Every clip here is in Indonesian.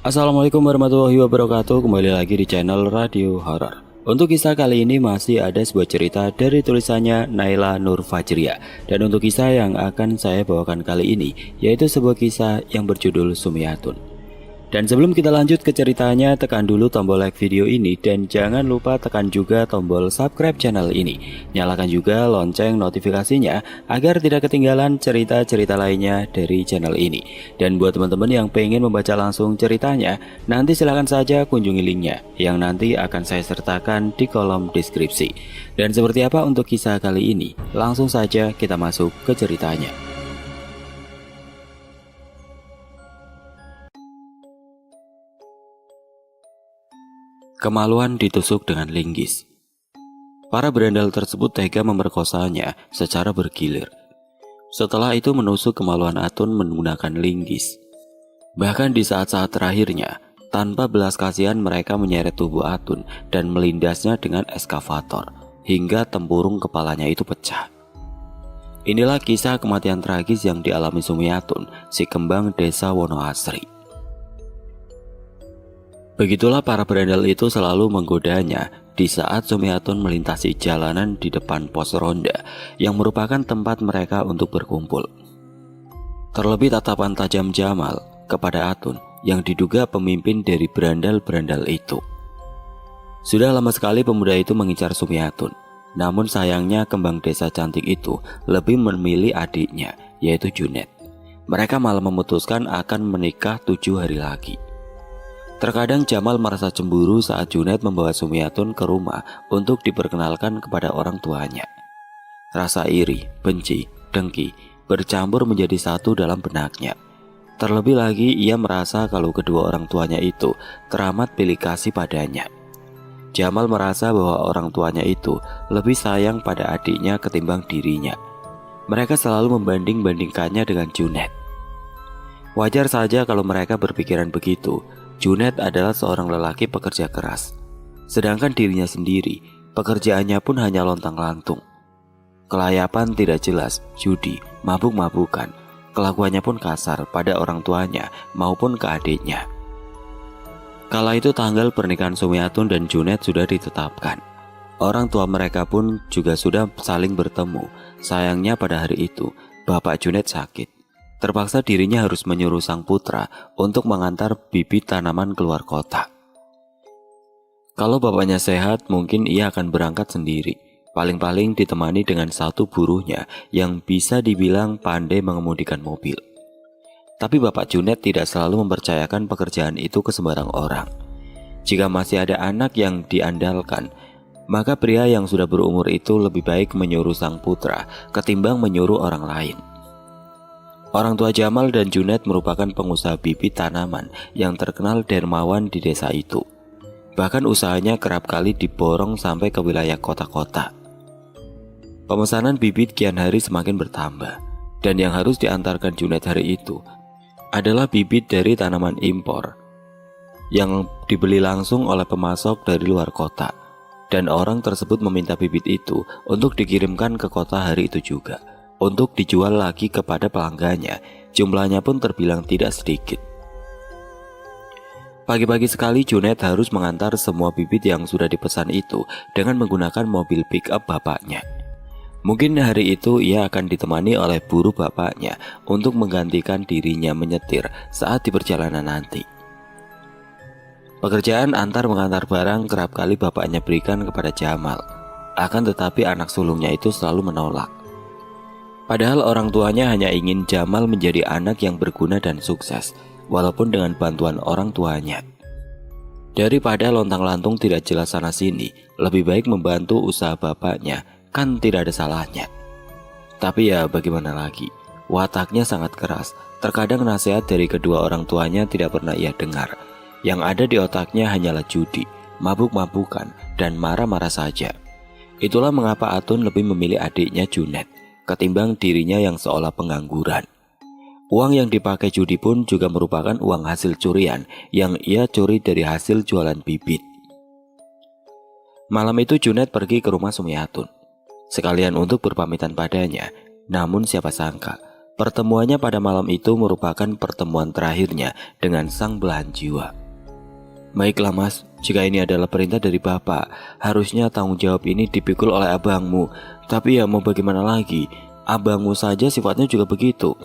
Assalamualaikum warahmatullahi wabarakatuh. Kembali lagi di channel Radio Horor. Untuk kisah kali ini masih ada sebuah cerita dari tulisannya Naila Nur Fajriah. Dan untuk kisah yang akan saya bawakan kali ini yaitu sebuah kisah yang berjudul Sumiatun. Dan sebelum kita lanjut ke ceritanya, tekan dulu tombol like video ini dan jangan lupa tekan juga tombol subscribe channel ini. Nyalakan juga lonceng notifikasinya agar tidak ketinggalan cerita-cerita lainnya dari channel ini. Dan buat teman-teman yang pengen membaca langsung ceritanya, nanti silahkan saja kunjungi linknya yang nanti akan saya sertakan di kolom deskripsi. Dan seperti apa untuk kisah kali ini? Langsung saja kita masuk ke ceritanya. Kemaluan ditusuk dengan linggis. Para berandal tersebut tega memerkosanya secara bergilir. Setelah itu menusuk kemaluan Atun menggunakan linggis. Bahkan di saat-saat terakhirnya, tanpa belas kasihan mereka menyeret tubuh Atun dan melindasnya dengan eskavator hingga tempurung kepalanya itu pecah. Inilah kisah kematian tragis yang dialami Sumiatun, si kembang desa Wonoasri. Begitulah para berandal itu selalu menggodanya di saat Sumiatun melintasi jalanan di depan pos ronda yang merupakan tempat mereka untuk berkumpul. Terlebih tatapan tajam Jamal kepada Atun yang diduga pemimpin dari berandal-berandal itu. Sudah lama sekali pemuda itu mengincar Sumiatun, namun sayangnya kembang desa cantik itu lebih memilih adiknya, yaitu Junet. Mereka malah memutuskan akan menikah 7 hari lagi. Terkadang Jamal merasa cemburu saat Junet membawa Sumiatun ke rumah untuk diperkenalkan kepada orang tuanya. Rasa iri, benci, dengki bercampur menjadi satu dalam benaknya. Terlebih lagi ia merasa kalau kedua orang tuanya itu teramat pilih kasih padanya. Jamal merasa bahwa orang tuanya itu lebih sayang pada adiknya ketimbang dirinya. Mereka selalu membanding-bandingkannya dengan Junet. Wajar saja kalau mereka berpikiran begitu. Junet adalah seorang lelaki pekerja keras, sedangkan dirinya sendiri pekerjaannya pun hanya lontang-lantung. Kelayapan tidak jelas, judi, mabuk-mabukan, kelakuannya pun kasar pada orang tuanya maupun ke adiknya. Kala itu tanggal pernikahan Sumiatun dan Junet sudah ditetapkan. Orang tua mereka pun juga sudah saling bertemu. Sayangnya pada hari itu bapak Junet sakit. Terpaksa dirinya harus menyuruh sang putra untuk mengantar bibit tanaman keluar kota. Kalau bapaknya sehat, mungkin ia akan berangkat sendiri. Paling-paling ditemani dengan satu buruhnya yang bisa dibilang pandai mengemudikan mobil. Tapi bapak Junet tidak selalu mempercayakan pekerjaan itu ke sembarang orang. Jika masih ada anak yang diandalkan, maka pria yang sudah berumur itu lebih baik menyuruh sang putra ketimbang menyuruh orang lain. Orang tua Jamal dan Junet merupakan pengusaha bibit tanaman yang terkenal dermawan di desa itu. Bahkan usahanya kerap kali diborong sampai ke wilayah kota-kota. Pemesanan bibit kian hari semakin bertambah, dan yang harus diantarkan Junet hari itu adalah bibit dari tanaman impor yang dibeli langsung oleh pemasok dari luar kota. Dan orang tersebut meminta bibit itu untuk dikirimkan ke kota hari itu juga, untuk dijual lagi kepada pelanggannya. Jumlahnya pun terbilang tidak sedikit. Pagi-pagi sekali Junet harus mengantar semua bibit yang sudah dipesan itu dengan menggunakan mobil pick up bapaknya. Mungkin hari itu ia akan ditemani oleh buruh bapaknya untuk menggantikan dirinya menyetir saat di perjalanan nanti. Pekerjaan antar mengantar barang kerap kali bapaknya berikan kepada Jamal. Akan tetapi anak sulungnya itu selalu menolak. Padahal orang tuanya hanya ingin Jamal menjadi anak yang berguna dan sukses, walaupun dengan bantuan orang tuanya. Daripada lontang-lantung tidak jelas sana-sini, lebih baik membantu usaha bapaknya, kan tidak ada salahnya. Tapi ya bagaimana lagi, wataknya sangat keras. Terkadang nasihat dari kedua orang tuanya tidak pernah ia dengar. Yang ada di otaknya hanyalah judi, mabuk-mabukan, dan marah-marah saja. Itulah mengapa Atun lebih memilih adiknya Junet ketimbang dirinya yang seolah pengangguran. Uang yang dipakai judi pun juga merupakan uang hasil curian yang ia curi dari hasil jualan bibit. Malam itu Junet pergi ke rumah Sumiatun, sekalian untuk berpamitan padanya. Namun siapa sangka, Pertemuannya pada malam itu merupakan pertemuan terakhirnya dengan sang belahan jiwa. Baiklah mas, jika ini adalah perintah dari bapak, harusnya tanggung jawab ini dipikul oleh abangmu. Tapi ya mau bagaimana lagi, abangmu saja sifatnya juga begitu.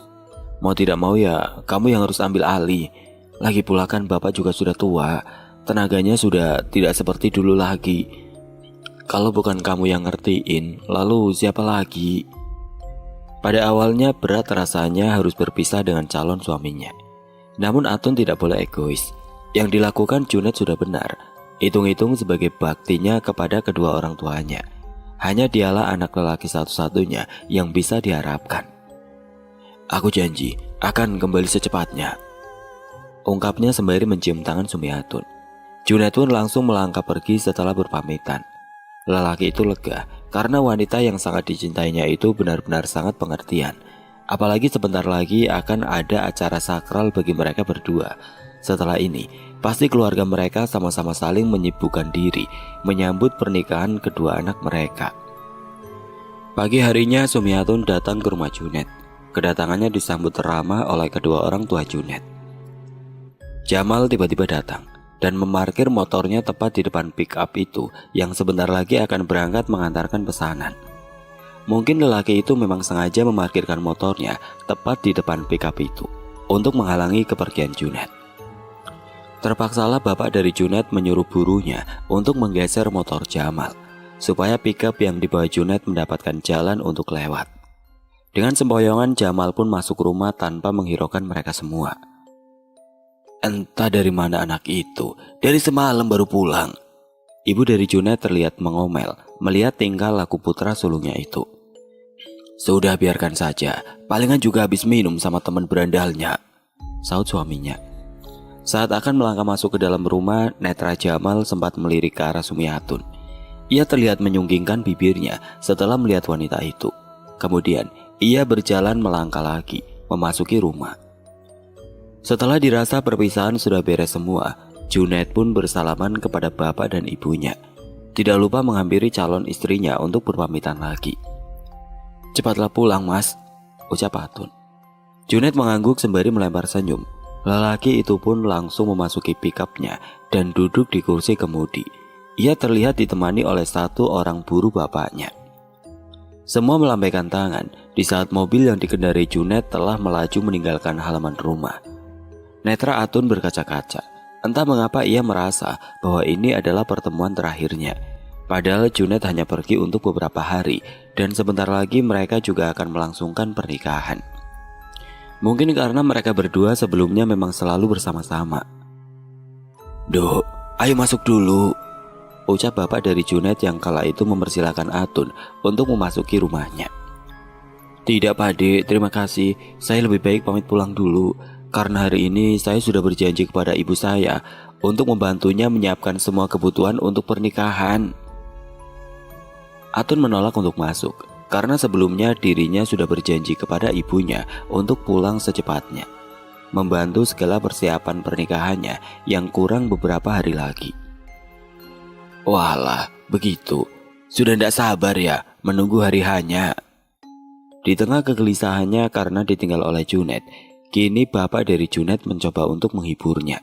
Mau tidak mau ya, kamu yang harus ambil alih. Lagi pula kan bapak juga sudah tua, tenaganya sudah tidak seperti dulu lagi. Kalau bukan kamu yang ngertiin, lalu siapa lagi? Pada awalnya berat rasanya harus berpisah dengan calon suaminya. Namun Atun tidak boleh egois. Yang dilakukan Junet sudah benar. Hitung-hitung sebagai baktinya kepada kedua orang tuanya. Hanya dialah anak lelaki satu-satunya yang bisa diharapkan. Aku janji akan kembali secepatnya, ungkapnya sembari mencium tangan Sumiatun. Junet pun langsung melangkah pergi setelah berpamitan. Lelaki itu lega karena wanita yang sangat dicintainya itu benar-benar sangat pengertian. Apalagi sebentar lagi akan ada acara sakral bagi mereka berdua. Setelah ini, pasti keluarga mereka sama-sama saling menyibukkan diri menyambut pernikahan kedua anak mereka. Pagi harinya Sumiatun datang ke rumah Junet. Kedatangannya disambut ramah oleh kedua orang tua Junet. Jamal tiba-tiba datang dan memarkir motornya tepat di depan pick up itu yang sebentar lagi akan berangkat mengantarkan pesanan. Mungkin lelaki itu memang sengaja memarkirkan motornya tepat di depan pick up itu untuk menghalangi kepergian Junet. Terpaksalah bapak dari Junet menyuruh burunya untuk menggeser motor Jamal supaya pick up yang dibawa Junet mendapatkan jalan untuk lewat. Dengan sempoyongan Jamal pun masuk rumah tanpa menghiraukan mereka semua. Entah dari mana anak itu, dari semalam baru pulang. Ibu dari Junet terlihat mengomel melihat tingkah laku putra sulungnya itu. Sudah biarkan saja, palingan juga habis minum sama teman berandalnya, saut suaminya. Saat akan melangkah masuk ke dalam rumah, netra Jamal sempat melirik ke arah Sumiatun. Ia terlihat menyunggingkan bibirnya setelah melihat wanita itu. Kemudian ia berjalan melangkah lagi memasuki rumah. Setelah dirasa perpisahan sudah beres semua, Junet pun bersalaman kepada bapak dan ibunya. Tidak lupa menghampiri calon istrinya untuk berpamitan lagi. Cepatlah pulang mas, ucap Atun. Junet mengangguk sembari melempar senyum. Lelaki itu pun langsung memasuki pick-up-nya dan duduk di kursi kemudi. Ia terlihat ditemani oleh satu orang buruh bapaknya. Semua melambaikan tangan di saat mobil yang dikendarai Junet telah melaju meninggalkan halaman rumah. Netra Atun berkaca-kaca. Entah mengapa ia merasa bahwa ini adalah pertemuan terakhirnya. Padahal Junet hanya pergi untuk beberapa hari dan sebentar lagi mereka juga akan melangsungkan pernikahan. Mungkin karena mereka berdua sebelumnya memang selalu bersama-sama. Dok, ayo masuk dulu, ucap bapak dari Junet yang kala itu mempersilahkan Atun untuk memasuki rumahnya. Tidak Pade, terima kasih. Saya lebih baik pamit pulang dulu. Karena hari ini saya sudah berjanji kepada ibu saya untuk membantunya menyiapkan semua kebutuhan untuk pernikahan. Atun menolak untuk masuk karena sebelumnya dirinya sudah berjanji kepada ibunya untuk pulang secepatnya, membantu segala persiapan pernikahannya yang kurang beberapa hari lagi. Walah, begitu. Sudah tidak sabar ya menunggu hari hanya. Di tengah kegelisahannya karena ditinggal oleh Junet, kini bapak dari Junet mencoba untuk menghiburnya.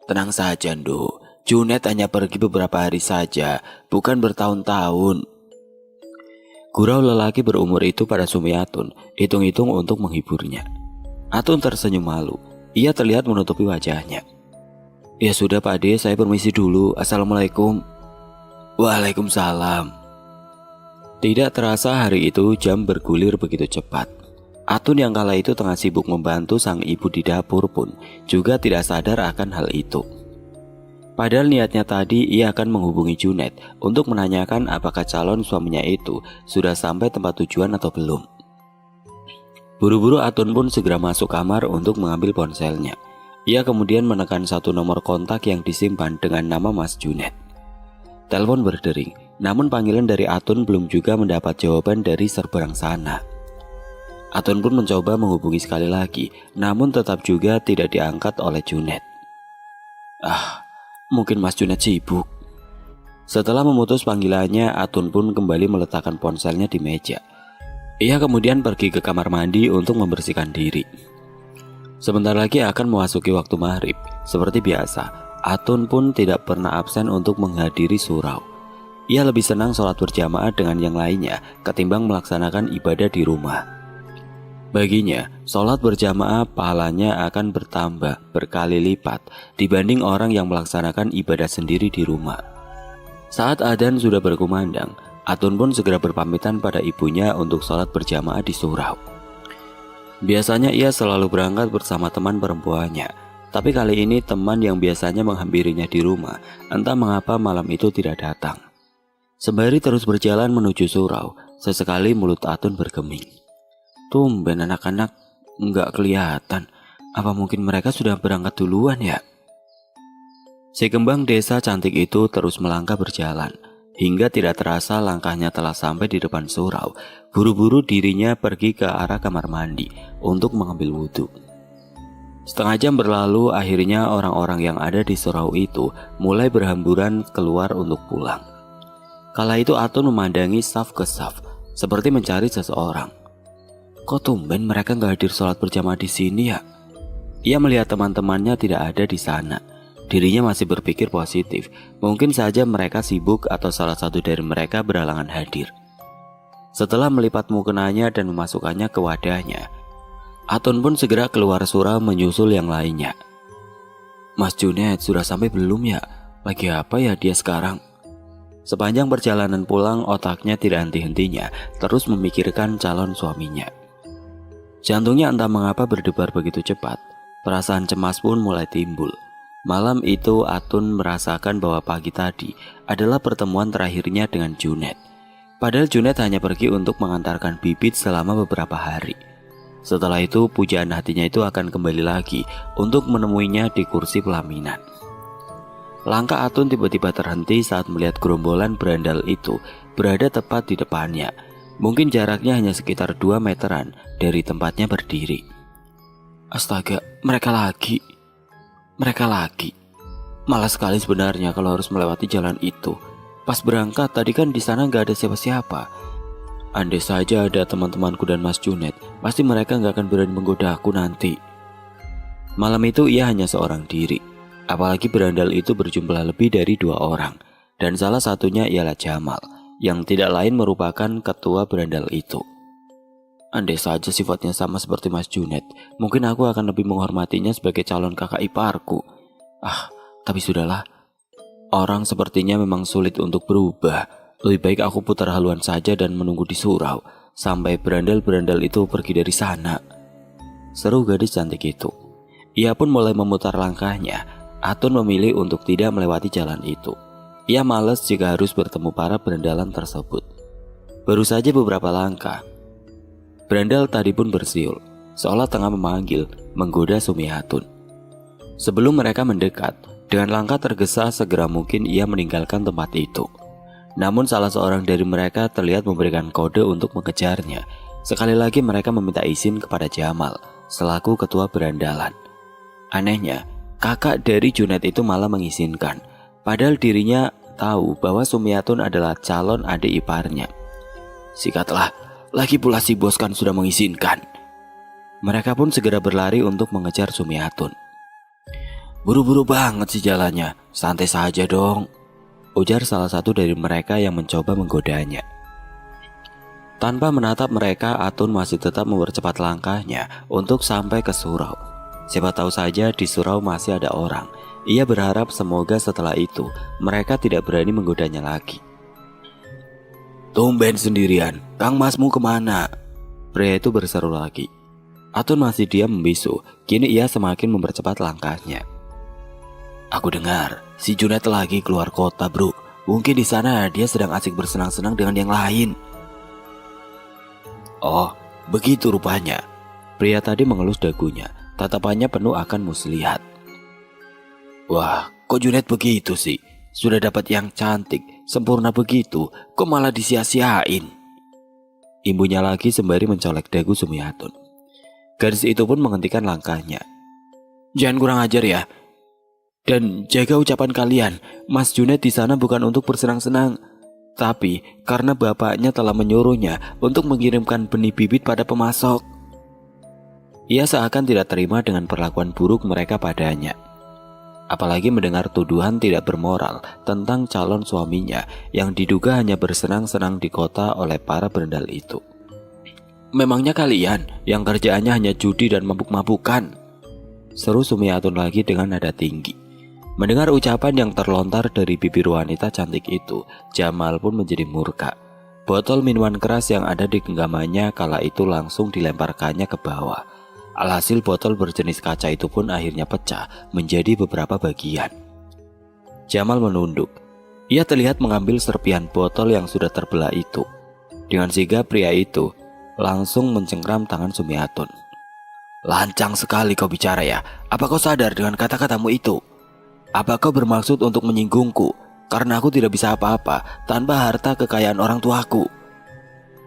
Tenang saja, Nduk. Junet hanya pergi beberapa hari saja, bukan bertahun-tahun. Gurau lelaki berumur itu pada Sumiatun, hitung-hitung untuk menghiburnya. Atun tersenyum malu. Ia terlihat menutupi wajahnya. Ya sudah Pade, saya permisi dulu. Assalamualaikum. Waalaikumsalam. Tidak terasa hari itu jam bergulir begitu cepat. Atun yang kala itu tengah sibuk membantu sang ibu di dapur pun juga tidak sadar akan hal itu. Padahal niatnya tadi ia akan menghubungi Junet untuk menanyakan apakah calon suaminya itu sudah sampai tempat tujuan atau belum. Buru-buru Atun pun segera masuk kamar untuk mengambil ponselnya. Ia kemudian menekan satu nomor kontak yang disimpan dengan nama Mas Junet. Telepon berdering, namun panggilan dari Atun belum juga mendapat jawaban dari seberang sana. Atun pun mencoba menghubungi sekali lagi, namun tetap juga tidak diangkat oleh Junet. Mungkin Mas Junet sibuk. Setelah memutus panggilannya, Atun pun kembali meletakkan ponselnya di meja. Ia kemudian pergi ke kamar mandi untuk membersihkan diri. Sebentar lagi akan memasuki waktu maghrib. Seperti biasa, Atun pun tidak pernah absen untuk menghadiri surau. Ia lebih senang sholat berjamaah dengan yang lainnya ketimbang melaksanakan ibadah di rumah. Baginya, sholat berjamaah pahalanya akan bertambah berkali lipat dibanding orang yang melaksanakan ibadah sendiri di rumah. Saat adzan sudah berkumandang, Atun pun segera berpamitan pada ibunya untuk sholat berjamaah di surau. Biasanya ia selalu berangkat bersama teman perempuannya, tapi kali ini teman yang biasanya menghampirinya di rumah entah mengapa malam itu tidak datang. Sembari terus berjalan menuju surau, sesekali mulut Atun bergeming. Tumben anak-anak nggak kelihatan. Apa mungkin mereka sudah berangkat duluan ya? Si kembang desa cantik itu terus melangkah berjalan. Hingga tidak terasa langkahnya telah sampai di depan surau. Buru-buru dirinya pergi ke arah kamar mandi untuk mengambil wudhu. Setengah jam berlalu, akhirnya orang-orang yang ada di surau itu mulai berhamburan keluar untuk pulang. Kala itu Atun memandangi saf ke saf, seperti mencari seseorang. Kok tumben mereka nggak hadir sholat berjamaah di sini ya? Ia melihat teman-temannya tidak ada di sana. Dirinya masih berpikir positif. Mungkin saja mereka sibuk atau salah satu dari mereka berhalangan hadir. Setelah melipat mukenanya dan memasukkannya ke wadahnya, Atun pun segera keluar surau menyusul yang lainnya. Mas Junet sudah sampai belum ya? Lagi apa ya dia sekarang? Sepanjang perjalanan pulang, otaknya tidak henti-hentinya terus memikirkan calon suaminya. Jantungnya entah mengapa berdebar begitu cepat. Perasaan cemas pun mulai timbul. Malam itu Atun merasakan bahwa pagi tadi adalah pertemuan terakhirnya dengan Junet. Padahal Junet hanya pergi untuk mengantarkan bibit selama beberapa hari. Setelah itu pujaan hatinya itu akan kembali lagi untuk menemuinya di kursi pelaminan. Langkah Atun tiba-tiba terhenti saat melihat gerombolan berandal itu berada tepat di depannya. Mungkin jaraknya hanya sekitar 2 meteran dari tempatnya berdiri. Astaga, mereka lagi. Malas sekali sebenarnya kalau harus melewati jalan itu. Pas berangkat tadi kan di sana nggak ada siapa-siapa. Andai saja ada teman-temanku dan Mas Junet, pasti mereka nggak akan berani menggoda aku nanti. Malam itu ia hanya seorang diri. Apalagi berandal itu berjumlah lebih dari 2 orang. Dan salah satunya ialah Jamal, yang tidak lain merupakan ketua berandal itu. Andai saja sifatnya sama seperti Mas Junet, mungkin aku akan lebih menghormatinya sebagai calon kakak iparku. Tapi sudahlah. Orang sepertinya memang sulit untuk berubah. Lebih baik aku putar haluan saja dan menunggu di surau sampai berandal-berandal itu pergi dari sana. Seru gadis cantik itu. Ia pun mulai memutar langkahnya. Atun memilih untuk tidak melewati jalan itu. Ia malas jika harus bertemu para berandalan tersebut. Baru saja beberapa langkah, berandal tadi pun bersiul, seolah tengah memanggil, menggoda Sumiatun. Sebelum mereka mendekat, dengan langkah tergesa segera mungkin ia meninggalkan tempat itu. Namun salah seorang dari mereka terlihat memberikan kode untuk mengejarnya. Sekali lagi mereka meminta izin kepada Jamal, selaku ketua berandalan. Anehnya, kakak dari Junet itu malah mengizinkan, padahal dirinya tahu bahwa Sumiatun adalah calon adik iparnya. Sikatlah. Lagi pula si bos kan sudah mengizinkan. Mereka pun segera berlari untuk mengejar Sumiatun. Buru-buru banget sih jalannya, santai saja dong, ujar salah satu dari mereka yang mencoba menggodanya. Tanpa menatap mereka, Atun masih tetap mempercepat langkahnya untuk sampai ke surau. Siapa tahu saja di surau masih ada orang. Ia berharap semoga setelah itu mereka tidak berani menggodanya lagi. Tumben sendirian, Kang Masmu kemana? Pria itu berseru lagi. Atun masih diam membisu. Kini ia semakin mempercepat langkahnya. Aku dengar si Junet lagi keluar kota, bro. Mungkin di sana dia sedang asik bersenang-senang dengan yang lain. Oh, begitu rupanya. Pria tadi mengelus dagunya. Tatapannya penuh akan muslihat. Wah, kok Junet begitu sih? Sudah dapat yang cantik, sempurna begitu, kok malah disia-siain? Imbunya lagi sembari mencolek dagu Sumiatun. Gadis itu pun menghentikan langkahnya. Jangan kurang ajar ya. Dan jaga ucapan kalian. Mas Junet di sana bukan untuk bersenang-senang. Tapi karena bapaknya telah menyuruhnya untuk mengirimkan benih bibit pada pemasok. Ia seakan tidak terima dengan perlakuan buruk mereka padanya. Apalagi mendengar tuduhan tidak bermoral tentang calon suaminya yang diduga hanya bersenang-senang di kota oleh para berendal itu. "Memangnya kalian yang kerjaannya hanya judi dan mabuk-mabukan?" seru Sumiatun lagi dengan nada tinggi. Mendengar ucapan yang terlontar dari bibir wanita cantik itu, Jamal pun menjadi murka. Botol minuman keras yang ada di genggamannya kala itu langsung dilemparkannya ke bawah. Alhasil botol berjenis kaca itu pun akhirnya pecah menjadi beberapa bagian. Jamal menunduk. Ia terlihat mengambil serpihan botol yang sudah terbelah itu. Dengan sigap pria itu langsung mencengkram tangan Sumiatun. "Lancang sekali kau bicara ya. Apa kau sadar dengan kata-katamu itu? Apa kau bermaksud untuk menyinggungku karena aku tidak bisa apa-apa tanpa harta kekayaan orang tuaku?"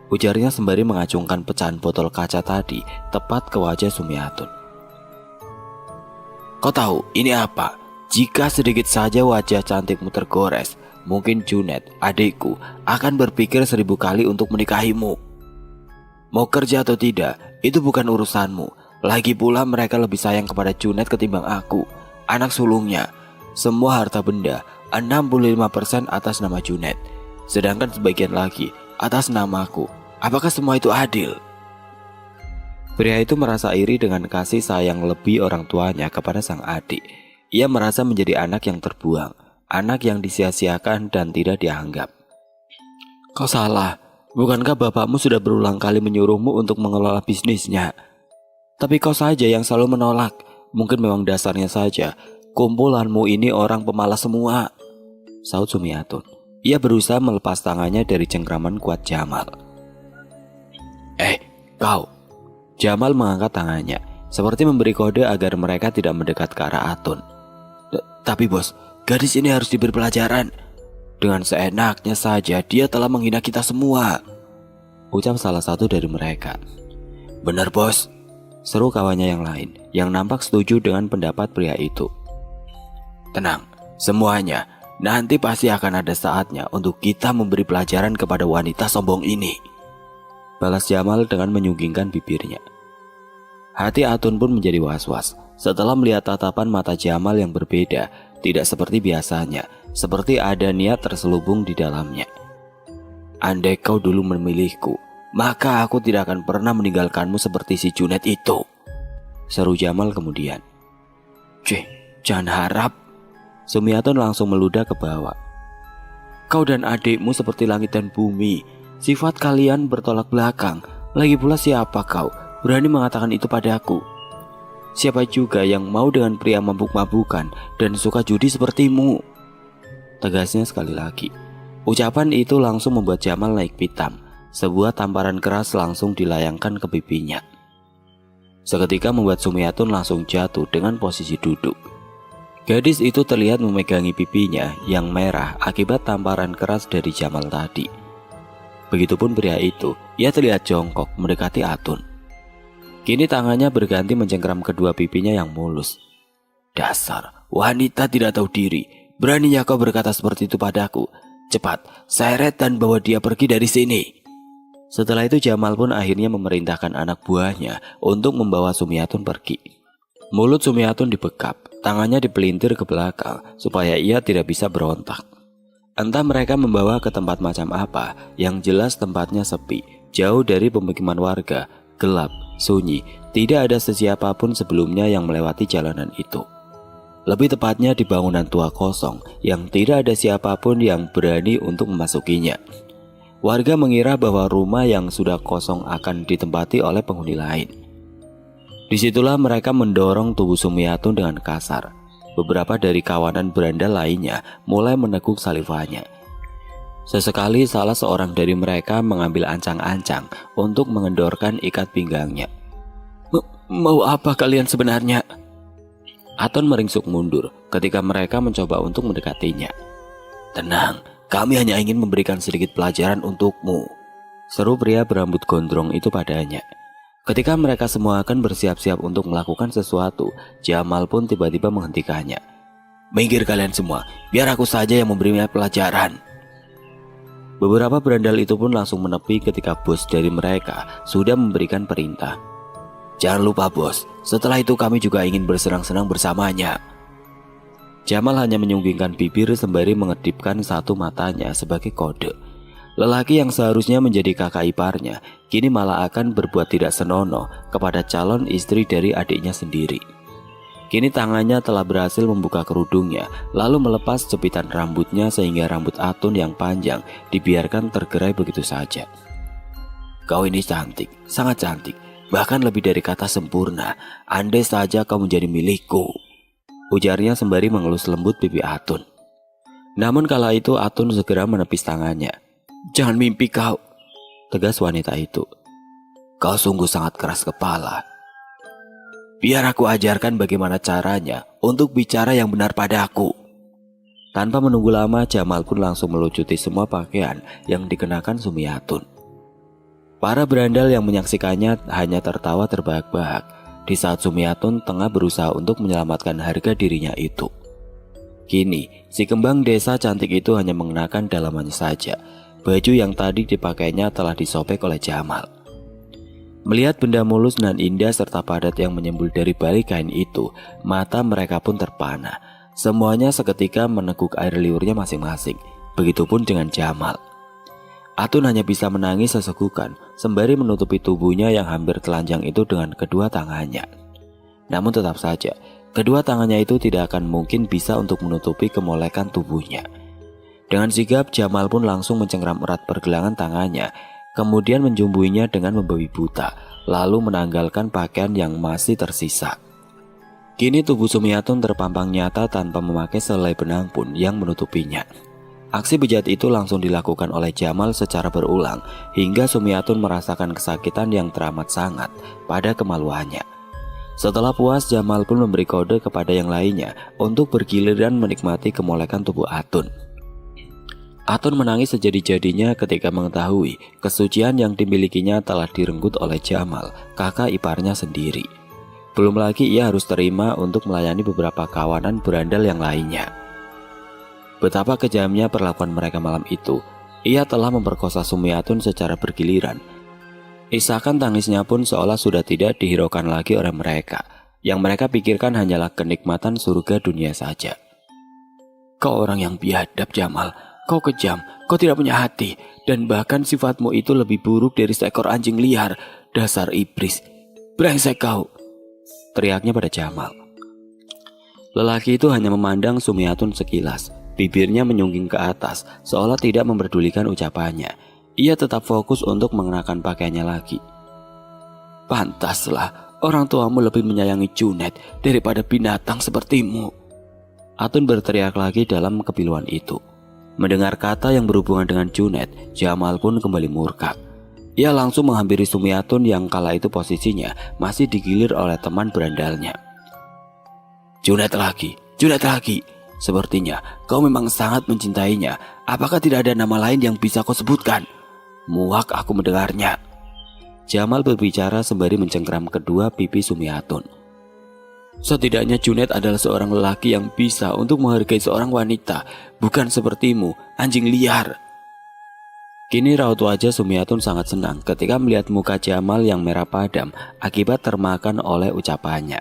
ujarnya sembari mengacungkan pecahan botol kaca tadi tepat ke wajah Sumiatun. "Kau tahu ini apa? Jika sedikit saja wajah cantikmu tergores, mungkin Junet, adikku, akan berpikir 1000 kali untuk menikahimu. Mau kerja atau tidak, itu bukan urusanmu. Lagi pula mereka lebih sayang kepada Junet ketimbang aku, anak sulungnya. Semua harta benda, 65% atas nama Junet, sedangkan sebagian lagi atas namaku. Apakah semua itu adil?" Pria itu merasa iri dengan kasih sayang lebih orang tuanya kepada sang adik. Ia merasa menjadi anak yang terbuang, anak yang disia-siakan dan tidak dianggap. "Kau salah. Bukankah bapakmu sudah berulang kali menyuruhmu untuk mengelola bisnisnya? Tapi kau saja yang selalu menolak. Mungkin memang dasarnya saja kumpulanmu ini orang pemalas semua," saut Sumiatun. Ia berusaha melepas tangannya dari cengkraman kuat Jamal. Kau!" Jamal mengangkat tangannya, seperti memberi kode agar mereka tidak mendekat ke arah Atun. Tapi bos, gadis ini harus diberi pelajaran. Dengan seenaknya saja dia telah menghina kita semua," ucap salah satu dari mereka. "Benar bos," seru kawannya yang lain, yang nampak setuju dengan pendapat pria itu. "Tenang, semuanya. Nanti pasti akan ada saatnya untuk kita memberi pelajaran kepada wanita sombong ini," balas Jamal dengan menyunggingkan bibirnya. Hati Atun pun menjadi was-was setelah melihat tatapan mata Jamal yang berbeda, tidak seperti biasanya, seperti ada niat terselubung di dalamnya. "Andai kau dulu memilihku, maka aku tidak akan pernah meninggalkanmu seperti si Junet itu," seru Jamal kemudian. Jangan harap." Sumiatun langsung meludah ke bawah. "Kau dan adikmu seperti langit dan bumi. Sifat kalian bertolak belakang. Lagi pula siapa kau berani mengatakan itu padaku? Siapa juga yang mau dengan pria mabuk-mabukan dan suka judi sepertimu?" tegasnya sekali lagi. Ucapan itu langsung membuat Jamal naik pitam. Sebuah tamparan keras langsung dilayangkan ke pipinya. Seketika membuat Sumiatun langsung jatuh dengan posisi duduk. Gadis itu terlihat memegangi pipinya yang merah akibat tamparan keras dari Jamal tadi. Begitupun pria itu, ia terlihat jongkok mendekati Atun. Kini tangannya berganti mencengkram kedua pipinya yang mulus. "Dasar wanita tidak tahu diri. Beraninya kau berkata seperti itu padaku. Cepat, seret dan bawa dia pergi dari sini." Setelah itu Jamal pun akhirnya memerintahkan anak buahnya untuk membawa Sumiatun pergi. Mulut Sumiatun dibekap, tangannya dipelintir ke belakang supaya ia tidak bisa berontak. Entah mereka membawa ke tempat macam apa, yang jelas tempatnya sepi, jauh dari pemukiman warga, gelap, sunyi, tidak ada sesiapapun sebelumnya yang melewati jalanan itu. Lebih tepatnya di bangunan tua kosong yang tidak ada siapapun yang berani untuk memasukinya. Warga mengira bahwa rumah yang sudah kosong akan ditempati oleh penghuni lain. Disitulah mereka mendorong tubuh Sumiatun dengan kasar. Beberapa dari kawanan berandal lainnya mulai meneguk salivanya. Sesekali salah seorang dari mereka mengambil ancang-ancang untuk mengendorkan ikat pinggangnya. Mau apa kalian sebenarnya?" Atun meringsuk mundur ketika mereka mencoba untuk mendekatinya. "Tenang, kami hanya ingin memberikan sedikit pelajaran untukmu," seru pria berambut gondrong itu padanya. Ketika mereka semua akan bersiap-siap untuk melakukan sesuatu, Jamal pun tiba-tiba menghentikannya. "Minggir kalian semua, biar aku saja yang memberinya pelajaran." Beberapa berandal itu pun langsung menepi ketika bos dari mereka sudah memberikan perintah. "Jangan lupa bos, setelah itu kami juga ingin bersenang-senang bersamanya." Jamal hanya menyunggingkan bibir sembari mengedipkan satu matanya sebagai kode. Lelaki yang seharusnya menjadi kakak iparnya kini malah akan berbuat tidak senonoh kepada calon istri dari adiknya sendiri. Kini tangannya telah berhasil membuka kerudungnya, lalu melepas jepitan rambutnya sehingga rambut Atun yang panjang dibiarkan tergerai begitu saja. "Kau ini cantik, sangat cantik, bahkan lebih dari kata sempurna. Andai saja kau menjadi milikku," ujarnya sembari mengelus lembut pipi Atun. Namun kala itu Atun segera menepis tangannya. "Jangan mimpi kau," tegas wanita itu. "Kau sungguh sangat keras kepala. Biar aku ajarkan bagaimana caranya untuk bicara yang benar padaku." Tanpa menunggu lama, Jamal pun langsung melucuti semua pakaian yang dikenakan Sumiatun. Para berandal yang menyaksikannya hanya tertawa terbahak-bahak di saat Sumiatun tengah berusaha untuk menyelamatkan harga dirinya itu. Kini, si kembang desa cantik itu hanya mengenakan dalamannya saja. Baju yang tadi dipakainya telah disobek oleh Jamal. Melihat benda mulus dan indah serta padat yang menyembul dari balik kain itu, mata mereka pun terpana. Semuanya seketika meneguk air liurnya masing-masing. Begitupun dengan Jamal. Atun hanya bisa menangis sesegukan sembari menutupi tubuhnya yang hampir telanjang itu dengan kedua tangannya. Namun tetap saja, kedua tangannya itu tidak akan mungkin bisa untuk menutupi kemolekan tubuhnya. Dengan sigap, Jamal pun langsung mencengkram erat pergelangan tangannya, kemudian menjumbuinya dengan membabi buta, lalu menanggalkan pakaian yang masih tersisa. Kini tubuh Sumiatun terpampang nyata tanpa memakai selai benang pun yang menutupinya. Aksi bejat itu langsung dilakukan oleh Jamal secara berulang, hingga Sumiatun merasakan kesakitan yang teramat sangat pada kemaluannya. Setelah puas, Jamal pun memberi kode kepada yang lainnya untuk bergiliran menikmati kemolekan tubuh Atun. Atun menangis sejadi-jadinya ketika mengetahui kesucian yang dimilikinya telah direnggut oleh Jamal, kakak iparnya sendiri. Belum lagi ia harus terima untuk melayani beberapa kawanan berandal yang lainnya. Betapa kejamnya perlakuan mereka malam itu. Ia telah memperkosa Sumiatun secara bergiliran. Isakan tangisnya pun seolah sudah tidak dihiraukan lagi oleh mereka. Yang mereka pikirkan hanyalah kenikmatan surga dunia saja. "Kau orang yang biadab, Jamal. Kau kejam, kau tidak punya hati, dan bahkan sifatmu itu lebih buruk dari seekor anjing liar. Dasar iblis, brengsek kau," teriaknya pada Jamal. Lelaki itu hanya memandang Sumiatun sekilas, bibirnya menyungging ke atas, seolah tidak memperdulikan ucapannya. Ia tetap fokus untuk mengenakan pakaiannya lagi. "Pantaslah, orang tuamu lebih menyayangi Junet daripada binatang sepertimu," Atun berteriak lagi dalam kepiluan itu. Mendengar kata yang berhubungan dengan Junet, Jamal pun kembali murka. Ia langsung menghampiri Sumiatun yang kala itu posisinya masih digilir oleh teman berandalnya. Junet lagi, sepertinya kau memang sangat mencintainya. Apakah tidak ada nama lain yang bisa kau sebutkan?" Muak aku mendengarnya. Jamal berbicara sembari mencengkram kedua pipi Sumiatun. "Setidaknya Junet adalah seorang lelaki yang bisa untuk menghargai seorang wanita, bukan sepertimu, anjing liar." Kini raut wajah Sumiatun sangat senang ketika melihat muka Jamal yang merah padam akibat termakan oleh ucapannya.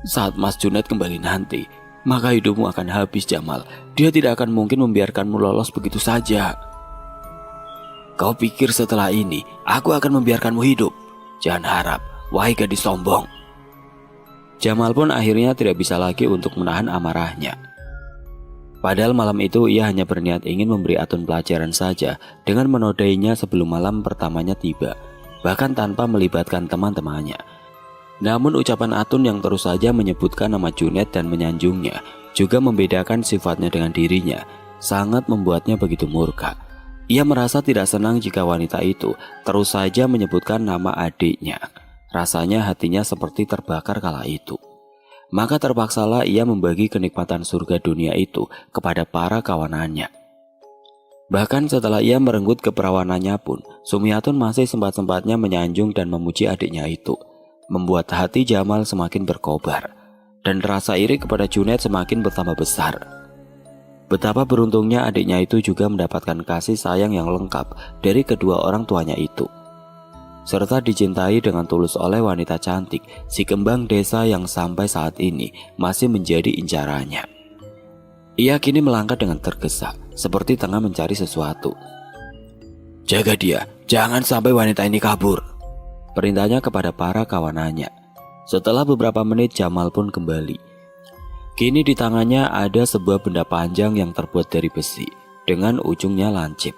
"Saat Mas Junet kembali nanti, maka hidupmu akan habis, Jamal. Dia tidak akan mungkin membiarkanmu lolos begitu saja." "Kau pikir setelah ini aku akan membiarkanmu hidup? Jangan harap, wahai gadis sombong." Jamal pun akhirnya tidak bisa lagi untuk menahan amarahnya. Padahal malam itu ia hanya berniat ingin memberi Atun pelajaran saja dengan menodainya sebelum malam pertamanya tiba, bahkan tanpa melibatkan teman-temannya. Namun ucapan Atun yang terus saja menyebutkan nama Junet dan menyanjungnya juga membedakan sifatnya dengan dirinya, sangat membuatnya begitu murka. Ia merasa tidak senang jika wanita itu terus saja menyebutkan nama adiknya. Rasanya hatinya seperti terbakar kala itu. Maka terpaksalah ia membagi kenikmatan surga dunia itu kepada para kawanannya. Bahkan setelah ia merenggut keperawanannya pun, Sumiatun masih sempat-sempatnya menyanjung dan memuji adiknya itu, membuat hati Jamal semakin berkobar, dan rasa iri kepada Junet semakin bertambah besar. Betapa beruntungnya adiknya itu juga mendapatkan kasih sayang yang lengkap dari kedua orang tuanya itu, serta dicintai dengan tulus oleh wanita cantik, si kembang desa yang sampai saat ini masih menjadi incarannya. Ia kini melangkah dengan tergesa, seperti tengah mencari sesuatu. "Jaga dia, jangan sampai wanita ini kabur," perintahnya kepada para kawanannya. Setelah beberapa menit Jamal pun kembali. Kini di tangannya ada sebuah benda panjang yang terbuat dari besi dengan ujungnya lancip.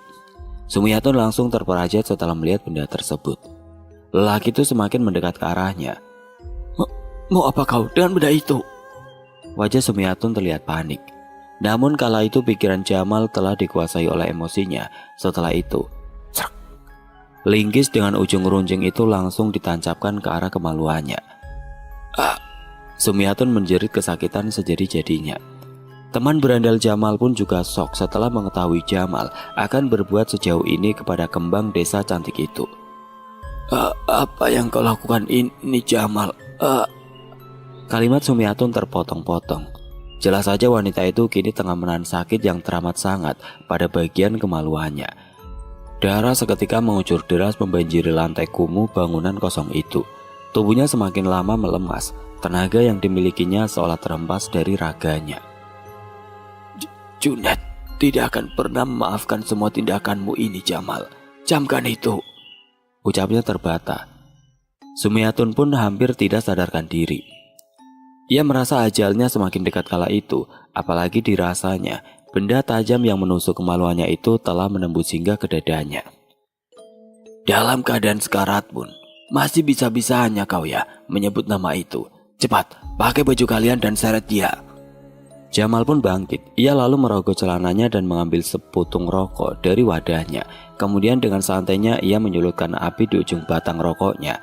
Sumiatun langsung terperajat setelah melihat benda tersebut. Lelaki itu semakin mendekat ke arahnya. Mau apa kau dengan benda itu?" Wajah Sumiatun terlihat panik. Namun kala itu pikiran Jamal telah dikuasai oleh emosinya. Setelah itu, cerak, linggis dengan ujung runcing itu langsung ditancapkan ke arah kemaluannya. Sumiatun menjerit kesakitan sejadi-jadinya. Teman berandal Jamal pun juga shock setelah mengetahui Jamal akan berbuat sejauh ini kepada kembang desa cantik itu. Apa yang kau lakukan ini, Jamal?" Kalimat Sumiatun terpotong-potong. Jelas saja wanita itu kini tengah menahan sakit yang teramat sangat pada bagian kemaluannya. Darah seketika mengucur deras membanjiri lantai kumuh bangunan kosong itu. Tubuhnya semakin lama melemas. Tenaga yang dimilikinya seolah terhempas dari raganya. "Junet tidak akan pernah memaafkan semua tindakanmu ini, Jamal. Camkan itu," ucapnya terbata. Sumiatun pun hampir tidak sadarkan diri. Ia merasa ajalnya semakin dekat kala itu, apalagi dirasanya benda tajam yang menusuk kemaluannya itu telah menembus hingga ke dadanya. "Dalam keadaan sekarat pun masih bisa-bisanya kau ya menyebut nama itu. Cepat, pakai baju kalian dan seret dia." Jamal pun bangkit. Ia lalu merogoh celananya dan mengambil seputung rokok dari wadahnya. Kemudian dengan santainya ia menyulutkan api di ujung batang rokoknya.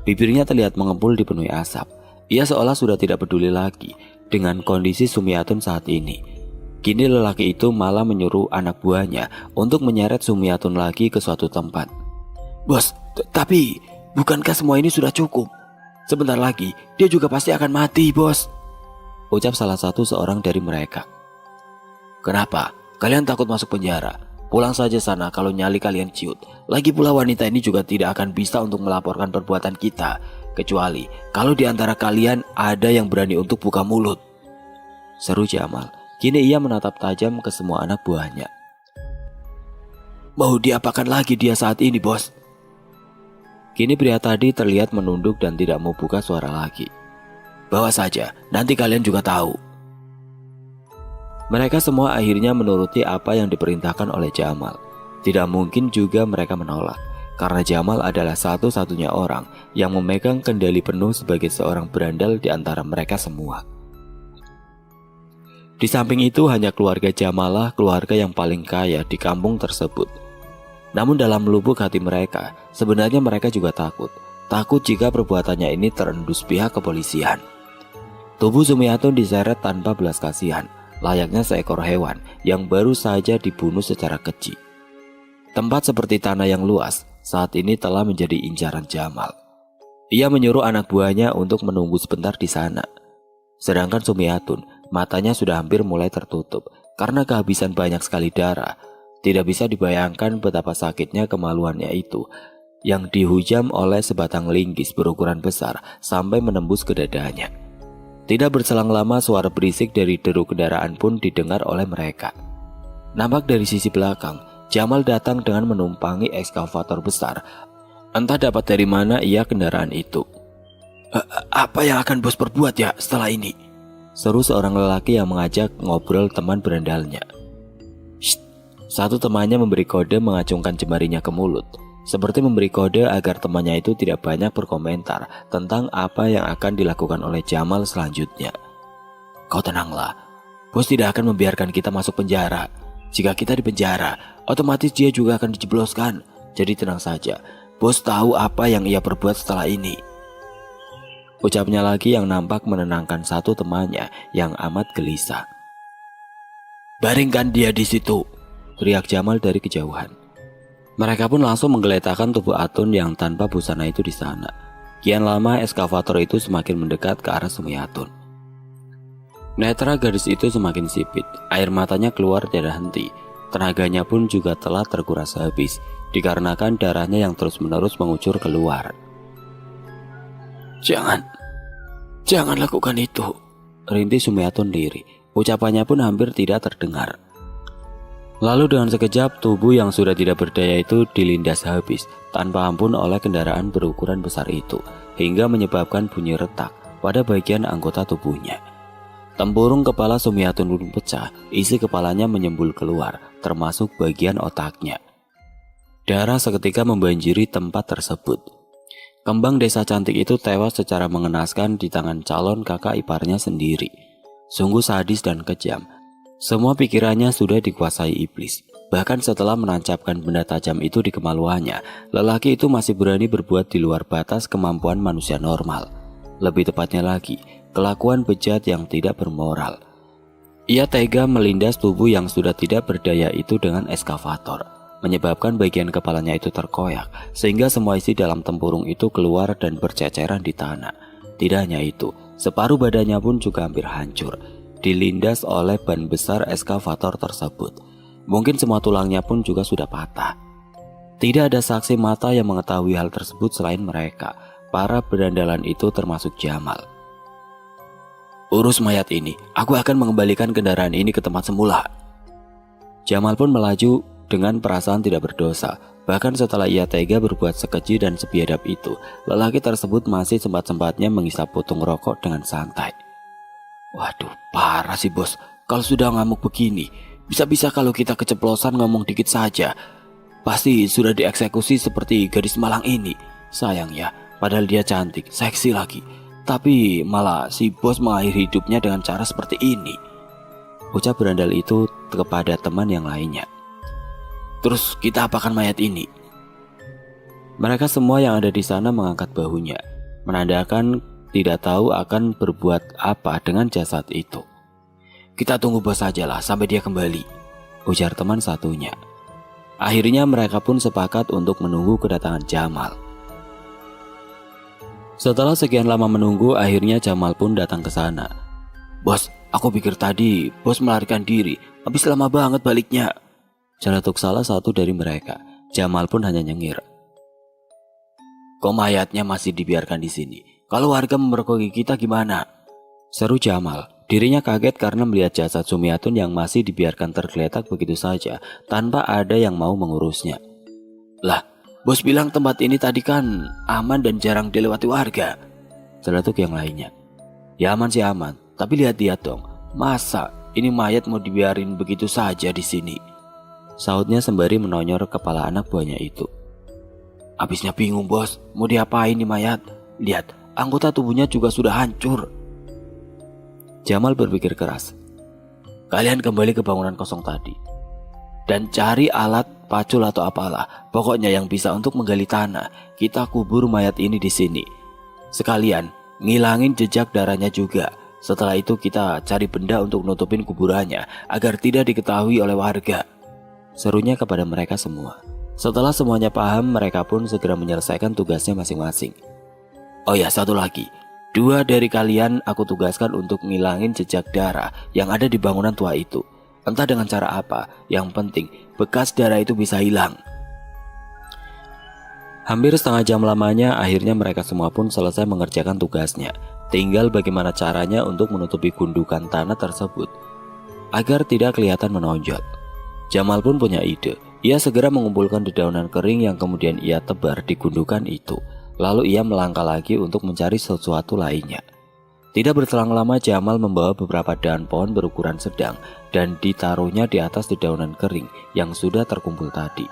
Bibirnya terlihat mengepul dipenuhi asap. Ia seolah sudah tidak peduli lagi dengan kondisi Sumiatun saat ini. Kini lelaki itu malah menyuruh anak buahnya untuk menyeret Sumiatun lagi ke suatu tempat. "Bos, tapi bukankah semua ini sudah cukup? Sebentar lagi dia juga pasti akan mati, bos," ucap salah satu seorang dari mereka. "Kenapa? Kalian takut masuk penjara? Pulang saja sana kalau nyali kalian ciut. Lagi pula wanita ini juga tidak akan bisa untuk melaporkan perbuatan kita, kecuali kalau di antara kalian ada yang berani untuk buka mulut," seru Jamal. Kini ia menatap tajam ke semua anak buahnya. "Mau diapakan lagi dia saat ini, bos?" Kini pria tadi terlihat menunduk dan tidak mau buka suara lagi. "Bawa saja, nanti kalian juga tahu." Mereka semua akhirnya menuruti apa yang diperintahkan oleh Jamal. Tidak mungkin juga mereka menolak, karena Jamal adalah satu-satunya orang yang memegang kendali penuh sebagai seorang berandal di antara mereka semua. Di samping itu hanya keluarga Jamal lah keluarga yang paling kaya di kampung tersebut. Namun dalam lubuk hati mereka, sebenarnya mereka juga takut. Takut jika perbuatannya ini terendus pihak kepolisian. Tubuh Sumiatun diseret tanpa belas kasihan, layaknya seekor hewan yang baru saja dibunuh secara keji. Tempat seperti tanah yang luas saat ini telah menjadi incaran Jamal. Ia menyuruh anak buahnya untuk menunggu sebentar di sana. Sedangkan Sumiatun, matanya sudah hampir mulai tertutup karena kehabisan banyak sekali darah. Tidak bisa dibayangkan betapa sakitnya kemaluannya itu yang dihujam oleh sebatang linggis berukuran besar sampai menembus ke dadanya. Tidak berselang lama suara berisik dari deru kendaraan pun didengar oleh mereka. Nampak dari sisi belakang, Jamal datang dengan menumpangi ekskavator besar. Entah dapat dari mana ia kendaraan itu. Apa yang akan bos perbuat ya setelah ini?" seru seorang lelaki yang mengajak ngobrol teman berandalnya. Satu temannya memberi kode mengacungkan jemarinya ke mulut, seperti memberi kode agar temannya itu tidak banyak berkomentar tentang apa yang akan dilakukan oleh Jamal selanjutnya. "Kau tenanglah, bos tidak akan membiarkan kita masuk penjara. Jika kita di penjara, otomatis dia juga akan dijebloskan. Jadi tenang saja, bos tahu apa yang ia perbuat setelah ini," ucapnya lagi yang nampak menenangkan satu temannya yang amat gelisah. "Baringkan dia di situ," teriak Jamal dari kejauhan. Mereka pun langsung menggeletakkan tubuh Atun yang tanpa busana itu di sana. Kian lama ekskavator itu semakin mendekat ke arah Sumiatun. Netra gadis itu semakin sipit, air matanya keluar tidak henti. Tenaganya pun juga telah terkuras habis, dikarenakan darahnya yang terus-menerus mengucur keluar. Jangan lakukan itu, rintih Sumiatun lirih. Ucapannya pun hampir tidak terdengar. Lalu dengan sekejap tubuh yang sudah tidak berdaya itu dilindas habis tanpa ampun oleh kendaraan berukuran besar itu, hingga menyebabkan bunyi retak pada bagian anggota tubuhnya. Tempurung kepala Sumiatun pun pecah, isi kepalanya menyembul keluar, termasuk bagian otaknya. Darah seketika membanjiri tempat tersebut. Kembang desa cantik itu tewas secara mengenaskan di tangan calon kakak iparnya sendiri. Sungguh sadis dan kejam. Semua pikirannya sudah dikuasai iblis. Bahkan setelah menancapkan benda tajam itu di kemaluannya, lelaki itu masih berani berbuat di luar batas kemampuan manusia normal. Lebih tepatnya lagi, kelakuan bejat yang tidak bermoral. Ia tega melindas tubuh yang sudah tidak berdaya itu dengan eskavator, menyebabkan bagian kepalanya itu terkoyak, sehingga semua isi dalam tempurung itu keluar dan berceceran di tanah. Tidak hanya itu, separuh badannya pun juga hampir hancur, dilindas oleh ban besar eskavator tersebut. Mungkin semua tulangnya pun juga sudah patah. Tidak ada saksi mata yang mengetahui hal tersebut selain mereka, para berandalan itu termasuk Jamal. Urus mayat ini, aku akan mengembalikan kendaraan ini ke tempat semula. Jamal pun melaju dengan perasaan tidak berdosa. Bahkan setelah ia tega berbuat sekeji dan sebiadab itu, lelaki tersebut masih sempat-sempatnya menghisap putung rokok dengan santai. Waduh, parah sih bos. Kalau sudah ngamuk begini, bisa-bisa kalau kita keceplosan ngomong dikit saja, pasti sudah dieksekusi seperti gadis Malang ini. Sayang ya, padahal dia cantik, seksi lagi. Tapi malah si bos mengakhiri hidupnya dengan cara seperti ini. Ucap berandal itu kepada teman yang lainnya. Terus kita apakan mayat ini? Mereka semua yang ada di sana mengangkat bahunya, menandakan tidak tahu akan berbuat apa dengan jasad itu. Kita tunggu bos sajalah sampai dia kembali, ujar teman satunya. Akhirnya mereka pun sepakat untuk menunggu kedatangan Jamal. Setelah sekian lama menunggu, akhirnya Jamal pun datang ke sana. Bos, aku pikir tadi bos melarikan diri, habis lama banget baliknya, celetuk salah satu dari mereka. Jamal pun hanya nyengir. Kok mayatnya masih dibiarkan di sini? Kalau warga memergoki kita gimana? Seru Jamal. Dirinya kaget karena melihat jasad Sumiatun yang masih dibiarkan tergeletak begitu saja tanpa ada yang mau mengurusnya. Lah, bos bilang tempat ini tadi kan aman dan jarang dilewati warga, celetuk yang lainnya. Ya aman sih aman, tapi lihat-lihat dong. Masa ini mayat mau dibiarin begitu saja di sini? Sautnya sembari menonyor kepala anak buahnya itu. Abisnya bingung bos, mau diapain nih mayat? Lihat, anggota tubuhnya juga sudah hancur. Jamal berpikir keras. Kalian kembali ke bangunan kosong tadi dan cari alat pacul atau apalah, pokoknya yang bisa untuk menggali tanah. Kita kubur mayat ini di sini. Sekalian ngilangin jejak darahnya juga. Setelah itu kita cari benda untuk nutupin kuburannya agar tidak diketahui oleh warga, serunya kepada mereka semua. Setelah semuanya paham, mereka pun segera menyelesaikan tugasnya masing-masing. Oh ya, satu lagi. 2 dari kalian aku tugaskan untuk ngilangin jejak darah yang ada di bangunan tua itu. Entah dengan cara apa, yang penting bekas darah itu bisa hilang. Hampir setengah jam lamanya, akhirnya mereka semua pun selesai mengerjakan tugasnya. Tinggal bagaimana caranya untuk menutupi gundukan tanah tersebut agar tidak kelihatan menonjol. Jamal pun punya ide. Ia segera mengumpulkan dedaunan kering yang kemudian ia tebar di gundukan itu. Lalu ia melangkah lagi untuk mencari sesuatu lainnya. Tidak berselang lama Jamal membawa beberapa dahan pohon berukuran sedang dan ditaruhnya di atas dedaunan kering yang sudah terkumpul tadi.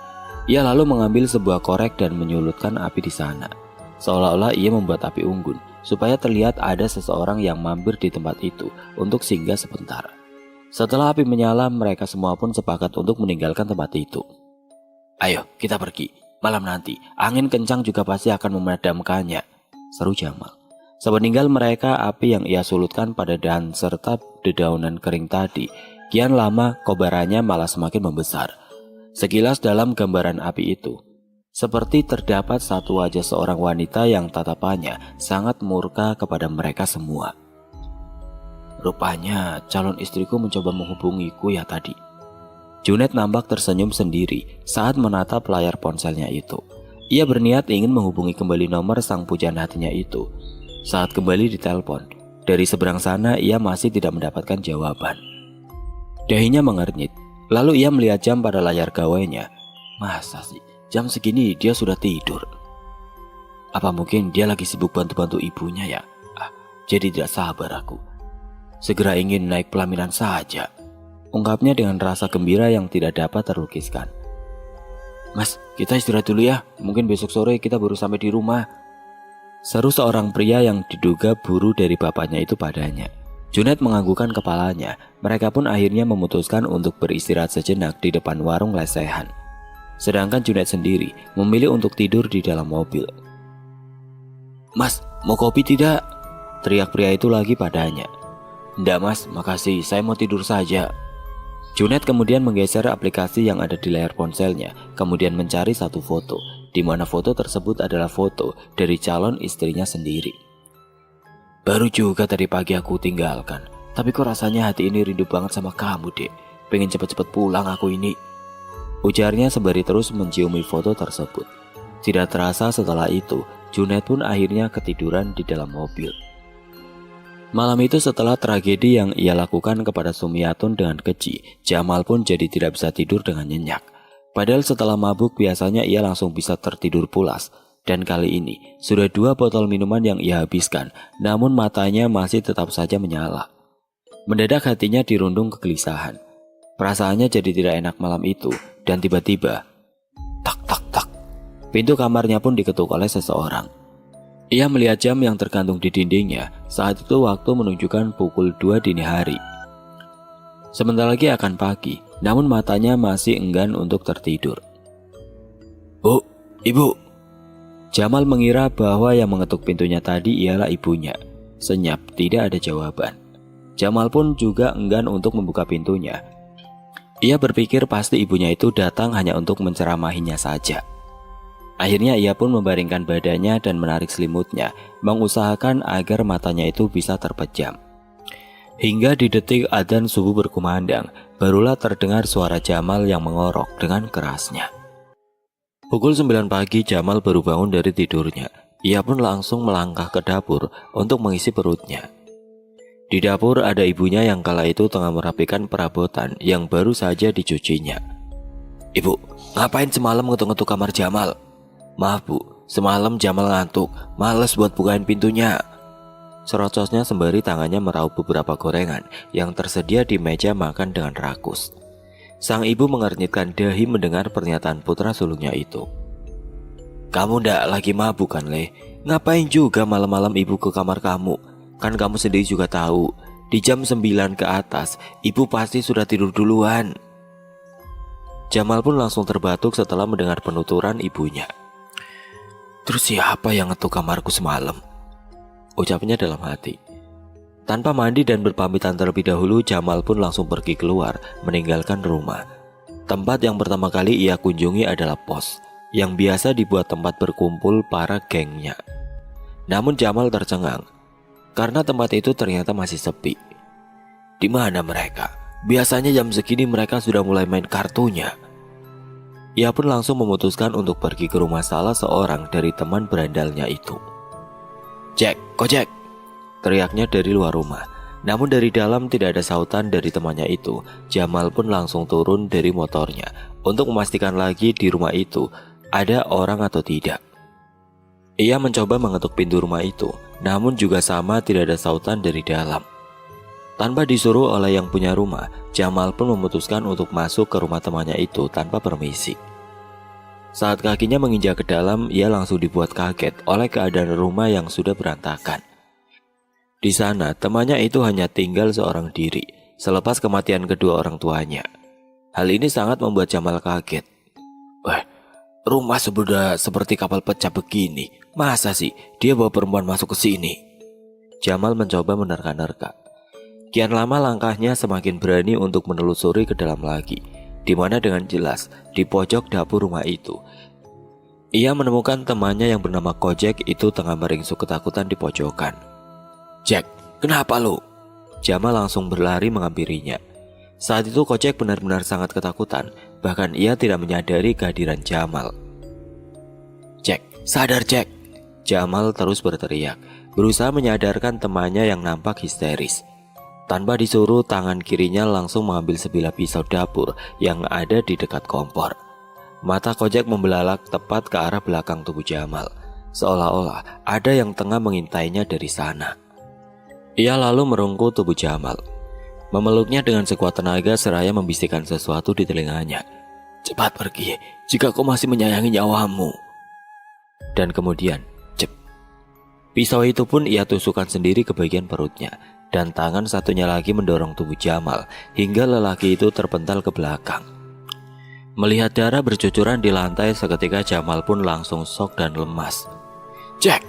Ia lalu mengambil sebuah korek dan menyulutkan api di sana. Seolah-olah ia membuat api unggun supaya terlihat ada seseorang yang mampir di tempat itu untuk singgah sebentar. Setelah api menyala, mereka semua pun sepakat untuk meninggalkan tempat itu. Ayo kita pergi. Malam nanti, angin kencang juga pasti akan memadamkannya, seru Jamal. Sepeninggal mereka, api yang ia sulutkan pada dahan serta dedaunan kering tadi, kian lama kobarannya malah semakin membesar. Sekilas dalam gambaran api itu, seperti terdapat satu wajah seorang wanita yang tatapannya sangat murka kepada mereka semua. Rupanya calon istriku mencoba menghubungiku ya tadi. Junet nampak tersenyum sendiri saat menatap layar ponselnya itu. Ia berniat ingin menghubungi kembali nomor sang pujaan hatinya itu. Saat kembali ditelepon, dari seberang sana ia masih tidak mendapatkan jawaban. Dahinya mengernyit, lalu ia melihat jam pada layar gawainya. Masa sih, jam segini dia sudah tidur? Apa mungkin dia lagi sibuk bantu-bantu ibunya ya? Jadi tidak sabar aku. Segera ingin naik pelaminan saja, ungkapnya dengan rasa gembira yang tidak dapat terlukiskan. Mas, kita istirahat dulu ya, mungkin besok sore kita baru sampai di rumah, seru seorang pria yang diduga buru dari bapaknya itu padanya. Junet menganggukkan kepalanya. Mereka pun akhirnya memutuskan untuk beristirahat sejenak di depan warung lesehan. Sedangkan Junet sendiri memilih untuk tidur di dalam mobil. Mas, mau kopi tidak? Teriak pria itu lagi padanya. Nggak mas, makasih, saya mau tidur saja. Junet kemudian menggeser aplikasi yang ada di layar ponselnya, kemudian mencari satu foto, di mana foto tersebut adalah foto dari calon istrinya sendiri. Baru juga tadi pagi aku tinggalkan, tapi kok rasanya hati ini rindu banget sama kamu dek. Pengen cepet-cepet pulang aku ini, ujarnya sembari terus menciumi foto tersebut. Tidak terasa setelah itu, Junet pun akhirnya ketiduran di dalam mobil. Malam itu setelah tragedi yang ia lakukan kepada Sumiatun dengan keji, Jamal pun jadi tidak bisa tidur dengan nyenyak. Padahal setelah mabuk biasanya ia langsung bisa tertidur pulas. Dan kali ini sudah 2 botol minuman yang ia habiskan, namun matanya masih tetap saja menyala. Mendadak hatinya dirundung kegelisahan. Perasaannya jadi tidak enak malam itu, dan tiba-tiba tak tak tak, pintu kamarnya pun diketuk oleh seseorang. Ia melihat jam yang tergantung di dindingnya. Saat itu waktu menunjukkan pukul 2 dini hari. Sebentar lagi akan pagi, namun matanya masih enggan untuk tertidur. Bu, ibu. Jamal mengira bahwa yang mengetuk pintunya tadi ialah ibunya. Senyap, tidak ada jawaban. Jamal pun juga enggan untuk membuka pintunya. Ia berpikir pasti ibunya itu datang hanya untuk menceramahinya saja. Akhirnya ia pun membaringkan badannya dan menarik selimutnya, mengusahakan agar matanya itu bisa terpejam. Hingga di detik adzan subuh berkumandang, barulah terdengar suara Jamal yang mengorok dengan kerasnya. Pukul 9 pagi Jamal baru bangun dari tidurnya. Ia pun langsung melangkah ke dapur untuk mengisi perutnya. Di dapur ada ibunya yang kala itu tengah merapikan perabotan yang baru saja dicucinya. Ibu, ngapain semalam ngetuk-ngetuk kamar Jamal? Maaf bu, semalam Jamal ngantuk, males buat bukain pintunya. Serocosnya sembari tangannya meraup beberapa gorengan yang tersedia di meja makan dengan rakus. Sang ibu mengernyitkan dahi mendengar pernyataan putra sulungnya itu. Kamu ndak lagi mabuk kan Le? Ngapain juga malam-malam ibu ke kamar kamu? Kan kamu sendiri juga tahu, di jam 9 ke atas ibu pasti sudah tidur duluan. Jamal pun langsung terbatuk setelah mendengar penuturan ibunya. Terus siapa yang ngetuk kamarku semalam? Ucapnya dalam hati. Tanpa mandi dan berpamitan terlebih dahulu, Jamal pun langsung pergi keluar, meninggalkan rumah. Tempat yang pertama kali ia kunjungi adalah pos, yang biasa dibuat tempat berkumpul para gengnya. Namun Jamal tercengang, karena tempat itu ternyata masih sepi. Di mana mereka? Biasanya jam segini mereka sudah mulai main kartunya. Ia pun langsung memutuskan untuk pergi ke rumah salah seorang dari teman berandalnya itu. Jack, Kojek, teriaknya dari luar rumah. Namun dari dalam tidak ada sautan dari temannya itu. Jamal pun langsung turun dari motornya untuk memastikan lagi di rumah itu ada orang atau tidak. Ia mencoba mengetuk pintu rumah itu, namun juga sama tidak ada sautan dari dalam. Tanpa disuruh oleh yang punya rumah, Jamal pun memutuskan untuk masuk ke rumah temannya itu tanpa permisi. Saat kakinya menginjak ke dalam, ia langsung dibuat kaget oleh keadaan rumah yang sudah berantakan. Di sana, temannya itu hanya tinggal seorang diri, selepas kematian kedua orang tuanya. Hal ini sangat membuat Jamal kaget. Wah, rumah sudah seperti kapal pecah begini. Masa sih dia bawa perempuan masuk ke sini? Jamal mencoba menerka-nerka. Kian lama langkahnya semakin berani untuk menelusuri ke dalam lagi, di mana dengan jelas di pojok dapur rumah itu ia menemukan temannya yang bernama Kojek itu tengah meringsuk ketakutan di pojokan. Jack, kenapa lu? Jamal langsung berlari menghampirinya. Saat itu Kocek benar-benar sangat ketakutan, bahkan ia tidak menyadari kehadiran Jamal. "Cek, sadar Cek!" Jamal terus berteriak, berusaha menyadarkan temannya yang nampak histeris. Tanpa disuruh, tangan kirinya langsung mengambil sebilah pisau dapur yang ada di dekat kompor. Mata Kocek membelalak tepat ke arah belakang tubuh Jamal, seolah-olah ada yang tengah mengintainya dari sana. Ia lalu merungkul tubuh Jamal, memeluknya dengan sekuat tenaga seraya membisikkan sesuatu di telinganya. "Cepat pergi jika kau masih menyayangi nyawamu." Dan kemudian, cep. Pisau itu pun ia tusukkan sendiri ke bagian perutnya, dan tangan satunya lagi mendorong tubuh Jamal hingga lelaki itu terpental ke belakang. Melihat darah bercucuran di lantai, seketika Jamal pun langsung shock dan lemas. "Jack!"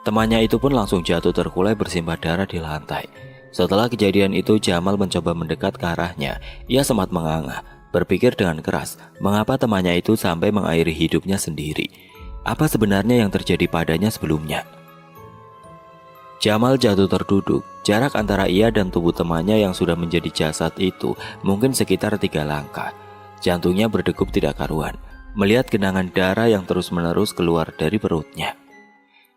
Temannya itu pun langsung jatuh terkulai bersimbah darah di lantai. Setelah kejadian itu, Jamal mencoba mendekat ke arahnya. Ia sempat menganga, berpikir dengan keras mengapa temannya itu sampai mengakhiri hidupnya sendiri. Apa sebenarnya yang terjadi padanya sebelumnya? Jamal jatuh terduduk. Jarak antara ia dan tubuh temannya yang sudah menjadi jasad itu mungkin sekitar 3 langkah. Jantungnya berdegup tidak karuan melihat genangan darah yang terus-menerus keluar dari perutnya.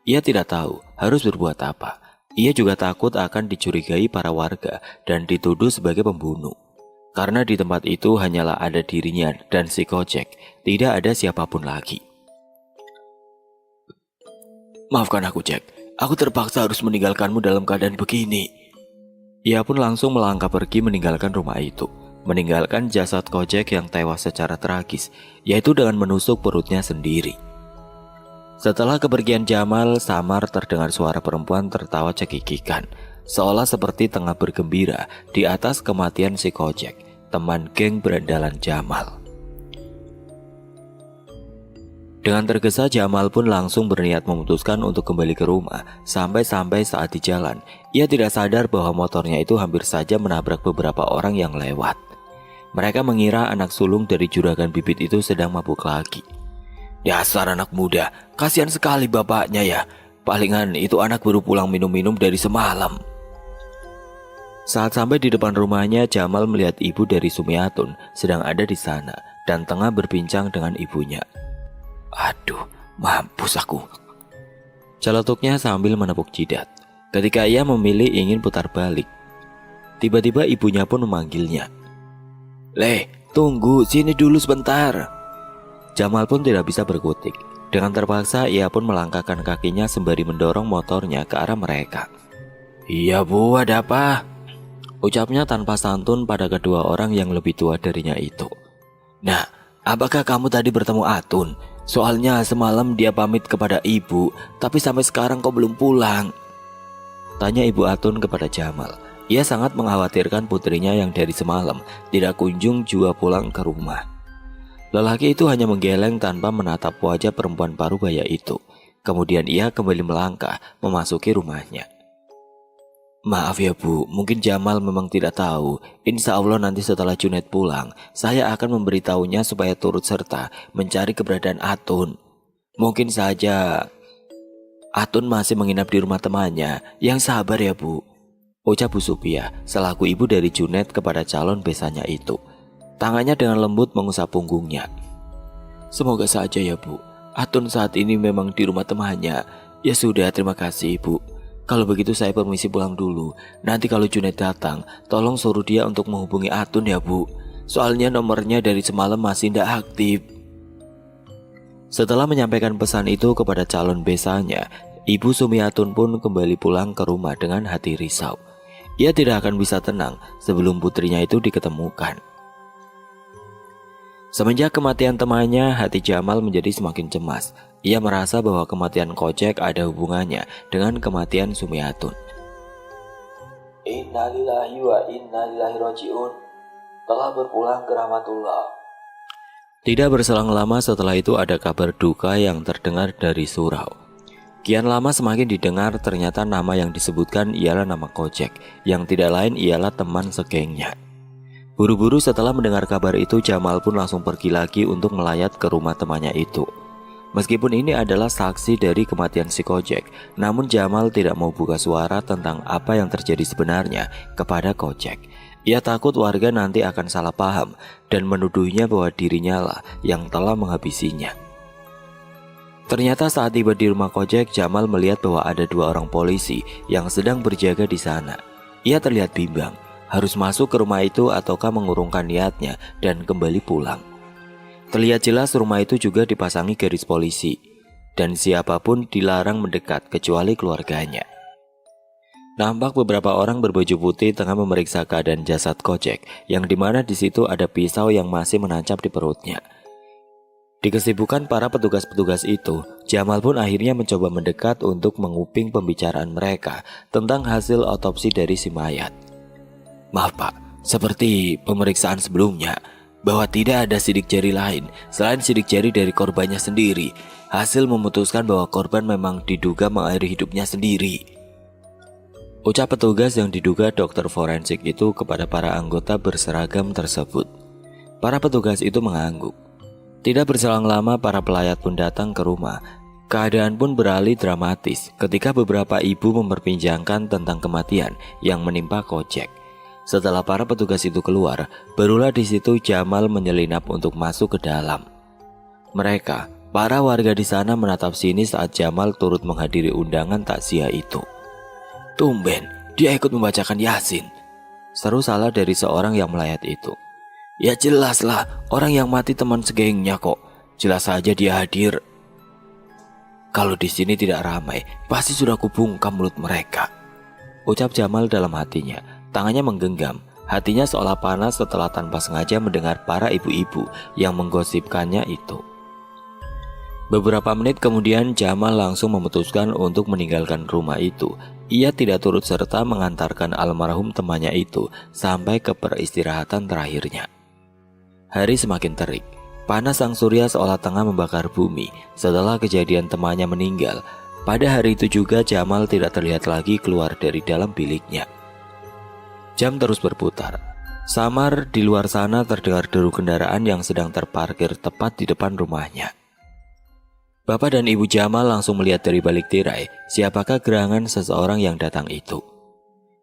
Ia tidak tahu harus berbuat apa. Ia juga takut akan dicurigai para warga dan dituduh sebagai pembunuh. Karena di tempat itu hanyalah ada dirinya dan si Kocek, tidak ada siapapun lagi. "Maafkan aku, Jack. Aku terpaksa harus meninggalkanmu dalam keadaan begini." Ia pun langsung melangkah pergi meninggalkan rumah itu, meninggalkan jasad Kocek yang tewas secara tragis, yaitu dengan menusuk perutnya sendiri. Setelah kepergian Jamal, samar terdengar suara perempuan tertawa cekikikan, seolah seperti tengah bergembira di atas kematian si Kocek, teman geng berandalan Jamal. Dengan tergesa, Jamal pun langsung berniat memutuskan untuk kembali ke rumah. Sampai-sampai saat di jalan, ia tidak sadar bahwa motornya itu hampir saja menabrak beberapa orang yang lewat. Mereka mengira anak sulung dari juragan bibit itu sedang mabuk lagi. "Dasar anak muda, kasihan sekali bapaknya ya. Palingan itu anak baru pulang minum-minum dari semalam." Saat sampai di depan rumahnya, Jamal melihat ibu dari Sumiatun sedang ada di sana dan tengah berbincang dengan ibunya. "Aduh, mampus aku," celetuknya sambil menepuk jidat. Ketika ia memilih ingin putar balik, tiba-tiba ibunya pun memanggilnya. "Le, tunggu sini dulu sebentar." Jamal pun tidak bisa berkutik. Dengan terpaksa ia pun melangkahkan kakinya sembari mendorong motornya ke arah mereka. "Iya bu, ada apa?" ucapnya tanpa santun pada kedua orang yang lebih tua darinya itu. "Nah, apakah kamu tadi bertemu Atun? Soalnya semalam dia pamit kepada ibu, tapi sampai sekarang kau belum pulang," tanya ibu Atun kepada Jamal. Ia sangat mengkhawatirkan putrinya yang dari semalam tidak kunjung juga pulang ke rumah. Lelaki itu hanya menggeleng tanpa menatap wajah perempuan parubaya itu. Kemudian ia kembali melangkah memasuki rumahnya. "Maaf ya bu, mungkin Jamal memang tidak tahu. Insya Allah nanti setelah Junaid pulang, saya akan memberitahunya supaya turut serta mencari keberadaan Atun. Mungkin saja Atun masih menginap di rumah temannya. Yang sabar ya bu," ucap Bu Supia selaku ibu dari Junaid kepada calon besannya itu. Tangannya dengan lembut mengusap punggungnya. "Semoga saja ya bu. Atun saat ini memang di rumah temannya. Ya sudah, terima kasih ibu. Kalau begitu saya permisi pulang dulu. Nanti kalau Junaid datang, tolong suruh dia untuk menghubungi Atun ya bu. Soalnya nomornya dari semalam masih tidak aktif." Setelah menyampaikan pesan itu kepada calon besannya, Ibu Sumiatun pun kembali pulang ke rumah dengan hati risau. Ia tidak akan bisa tenang sebelum putrinya itu diketemukan. Semenjak kematian temannya, hati Jamal menjadi semakin cemas. Ia merasa bahwa kematian Kocek ada hubungannya dengan kematian Sumiatun. "Innalillahi wa inna ilaihi raji'un. Telah berpulang ke rahmatullah." Tidak berselang lama setelah itu ada kabar duka yang terdengar dari surau. Kian lama semakin didengar, ternyata nama yang disebutkan ialah nama Kocek, yang tidak lain ialah teman segengnya. Buru-buru setelah mendengar kabar itu, Jamal pun langsung pergi lagi untuk melayat ke rumah temannya itu. Meskipun ini adalah saksi dari kematian si Kojek, namun Jamal tidak mau buka suara tentang apa yang terjadi sebenarnya kepada Kojek. Ia takut warga nanti akan salah paham dan menuduhnya bahwa dirinya lah yang telah menghabisinya. Ternyata saat tiba di rumah Kojek, Jamal melihat bahwa ada 2 orang polisi yang sedang berjaga di sana. Ia terlihat bimbang, harus masuk ke rumah itu ataukah mengurungkan niatnya dan kembali pulang. Terlihat jelas rumah itu juga dipasangi garis polisi, dan siapapun dilarang mendekat kecuali keluarganya. Nampak beberapa orang berbaju putih tengah memeriksa keadaan jasad Kojek, yang dimana di situ ada pisau yang masih menancap di perutnya. Di kesibukan para petugas-petugas itu, Jamal pun akhirnya mencoba mendekat untuk menguping pembicaraan mereka tentang hasil otopsi dari si mayat. "Maaf Pak, seperti pemeriksaan sebelumnya, bahwa tidak ada sidik jari lain selain sidik jari dari korbannya sendiri. Hasil memutuskan bahwa korban memang diduga mengakhiri hidupnya sendiri," ucap petugas yang diduga dokter forensik itu kepada para anggota berseragam tersebut. Para petugas itu mengangguk. Tidak berselang lama para pelayat pun datang ke rumah. Keadaan pun beralih dramatis ketika beberapa ibu memperbincangkan tentang kematian yang menimpa Kojek. Setelah para petugas itu keluar, barulah di situ Jamal menyelinap untuk masuk ke dalam. Mereka, para warga di sana menatap sini saat Jamal turut menghadiri undangan takziah itu. "Tumben, dia ikut membacakan Yasin," seru salah dari seorang yang melayat itu. "Ya jelaslah, orang yang mati teman segengnya kok. Jelas saja dia hadir. Kalau di sini tidak ramai, pasti sudah kubungkam mulut mereka," ucap Jamal dalam hatinya. Tangannya menggenggam, hatinya seolah panas setelah tanpa sengaja mendengar para ibu-ibu yang menggosipkannya itu. Beberapa menit kemudian Jamal langsung memutuskan untuk meninggalkan rumah itu. Ia tidak turut serta mengantarkan almarhum temannya itu sampai ke peristirahatan terakhirnya. Hari semakin terik. Panas sang surya seolah tengah membakar bumi setelah kejadian temannya meninggal. Pada hari itu juga Jamal tidak terlihat lagi keluar dari dalam biliknya. Jam terus berputar. Samar di luar sana terdengar deru kendaraan yang sedang terparkir tepat di depan rumahnya. Bapak dan Ibu Jamal langsung melihat dari balik tirai siapakah gerangan seseorang yang datang itu.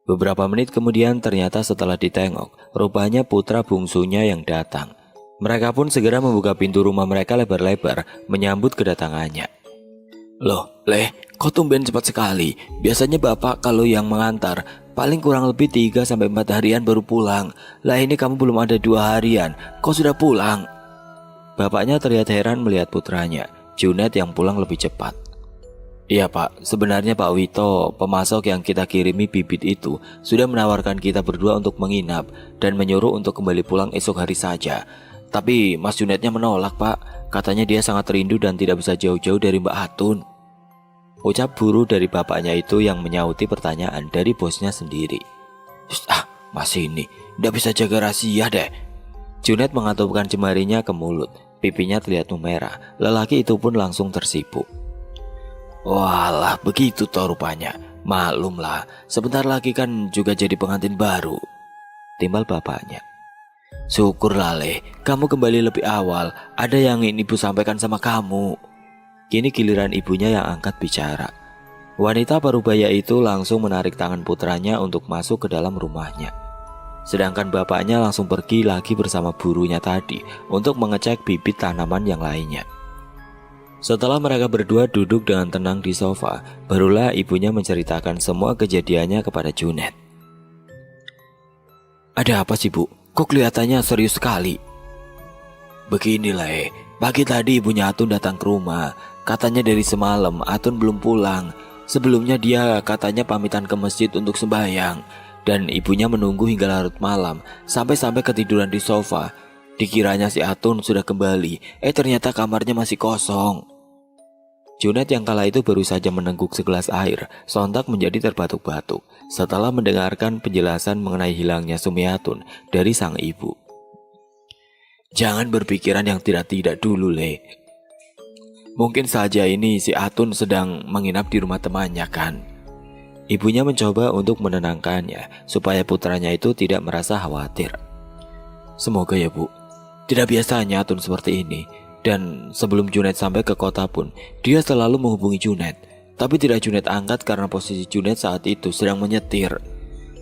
Beberapa menit kemudian ternyata setelah ditengok, rupanya putra bungsunya yang datang. Mereka pun segera membuka pintu rumah mereka lebar-lebar menyambut kedatangannya. "Loh, Leh, kok tumben cepat sekali? Biasanya Bapak kalau yang mengantar paling kurang lebih 3-4 harian baru pulang. Lah ini kamu belum ada 2 harian, kok sudah pulang?" Bapaknya terlihat heran melihat putranya, Junet yang pulang lebih cepat. "Iya Pak, sebenarnya Pak Wito, pemasok yang kita kirimi bibit itu, sudah menawarkan kita berdua untuk menginap dan menyuruh untuk kembali pulang esok hari saja. Tapi Mas Junetnya menolak Pak, katanya dia sangat rindu dan tidak bisa jauh-jauh dari Mbak Atun," ucap buru dari bapaknya itu yang menyauti pertanyaan dari bosnya sendiri. Masih ini, tidak bisa jaga rahasia deh." Junet mengatupkan jemarinya ke mulut, pipinya terlihat memerah. Lelaki itu pun langsung tersipu. "Walah, begitu toh rupanya. Maklumlah, sebentar lagi kan juga jadi pengantin baru," timbal bapaknya. "Syukurlah Leh, kamu kembali lebih awal. Ada yang ingin ibu sampaikan sama kamu." Kini giliran ibunya yang angkat bicara. Wanita parubaya itu langsung menarik tangan putranya untuk masuk ke dalam rumahnya. Sedangkan bapaknya langsung pergi lagi bersama burunya tadi untuk mengecek bibit tanaman yang lainnya. Setelah mereka berdua duduk dengan tenang di sofa, barulah ibunya menceritakan semua kejadiannya kepada Junet. "Ada apa sih Bu? Kok kelihatannya serius sekali?" "Beginilah pagi tadi ibunya Atun datang ke rumah. Katanya dari semalam Atun belum pulang. Sebelumnya dia katanya pamitan ke masjid untuk sembahyang. Dan ibunya menunggu hingga larut malam sampai ketiduran di sofa. Dikiranya si Atun sudah kembali, ternyata kamarnya masih kosong." Junet yang kala itu baru saja menengguk segelas air, sontak menjadi terbatuk-batuk setelah mendengarkan penjelasan mengenai hilangnya Sumiatun dari sang ibu. "Jangan berpikiran yang tidak-tidak dulu, Le. Mungkin saja ini si Atun sedang menginap di rumah temannya kan?" Ibunya mencoba untuk menenangkannya supaya putranya itu tidak merasa khawatir. "Semoga ya Bu. Tidak biasanya Atun seperti ini. Dan sebelum Junaid sampai ke kota pun, dia selalu menghubungi Junaid. Tapi tidak Junaid angkat karena posisi Junaid saat itu sedang menyetir.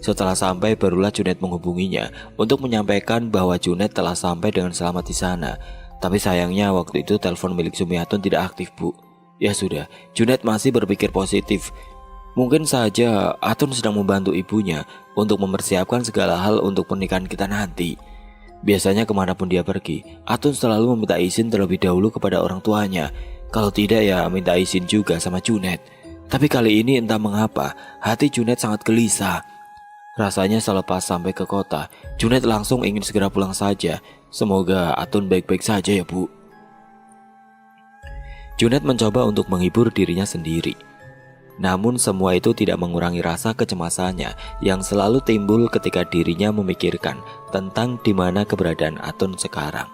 Setelah sampai barulah Junaid menghubunginya untuk menyampaikan bahwa Junaid telah sampai dengan selamat di sana. Tapi sayangnya waktu itu telepon milik Sumiatun tidak aktif, Bu. Ya sudah, Junaid masih berpikir positif. Mungkin saja Atun sedang membantu ibunya untuk mempersiapkan segala hal untuk pernikahan kita nanti. Biasanya kemanapun dia pergi, Atun selalu meminta izin terlebih dahulu kepada orang tuanya. Kalau tidak ya minta izin juga sama Junaid. Tapi kali ini entah mengapa hati Junaid sangat gelisah. Rasanya selepas sampai ke kota, Junaid langsung ingin segera pulang saja. Semoga Atun baik-baik saja ya, Bu. Junaid mencoba untuk menghibur dirinya sendiri. Namun semua itu tidak mengurangi rasa kecemasannya yang selalu timbul ketika dirinya memikirkan tentang di mana keberadaan Atun sekarang.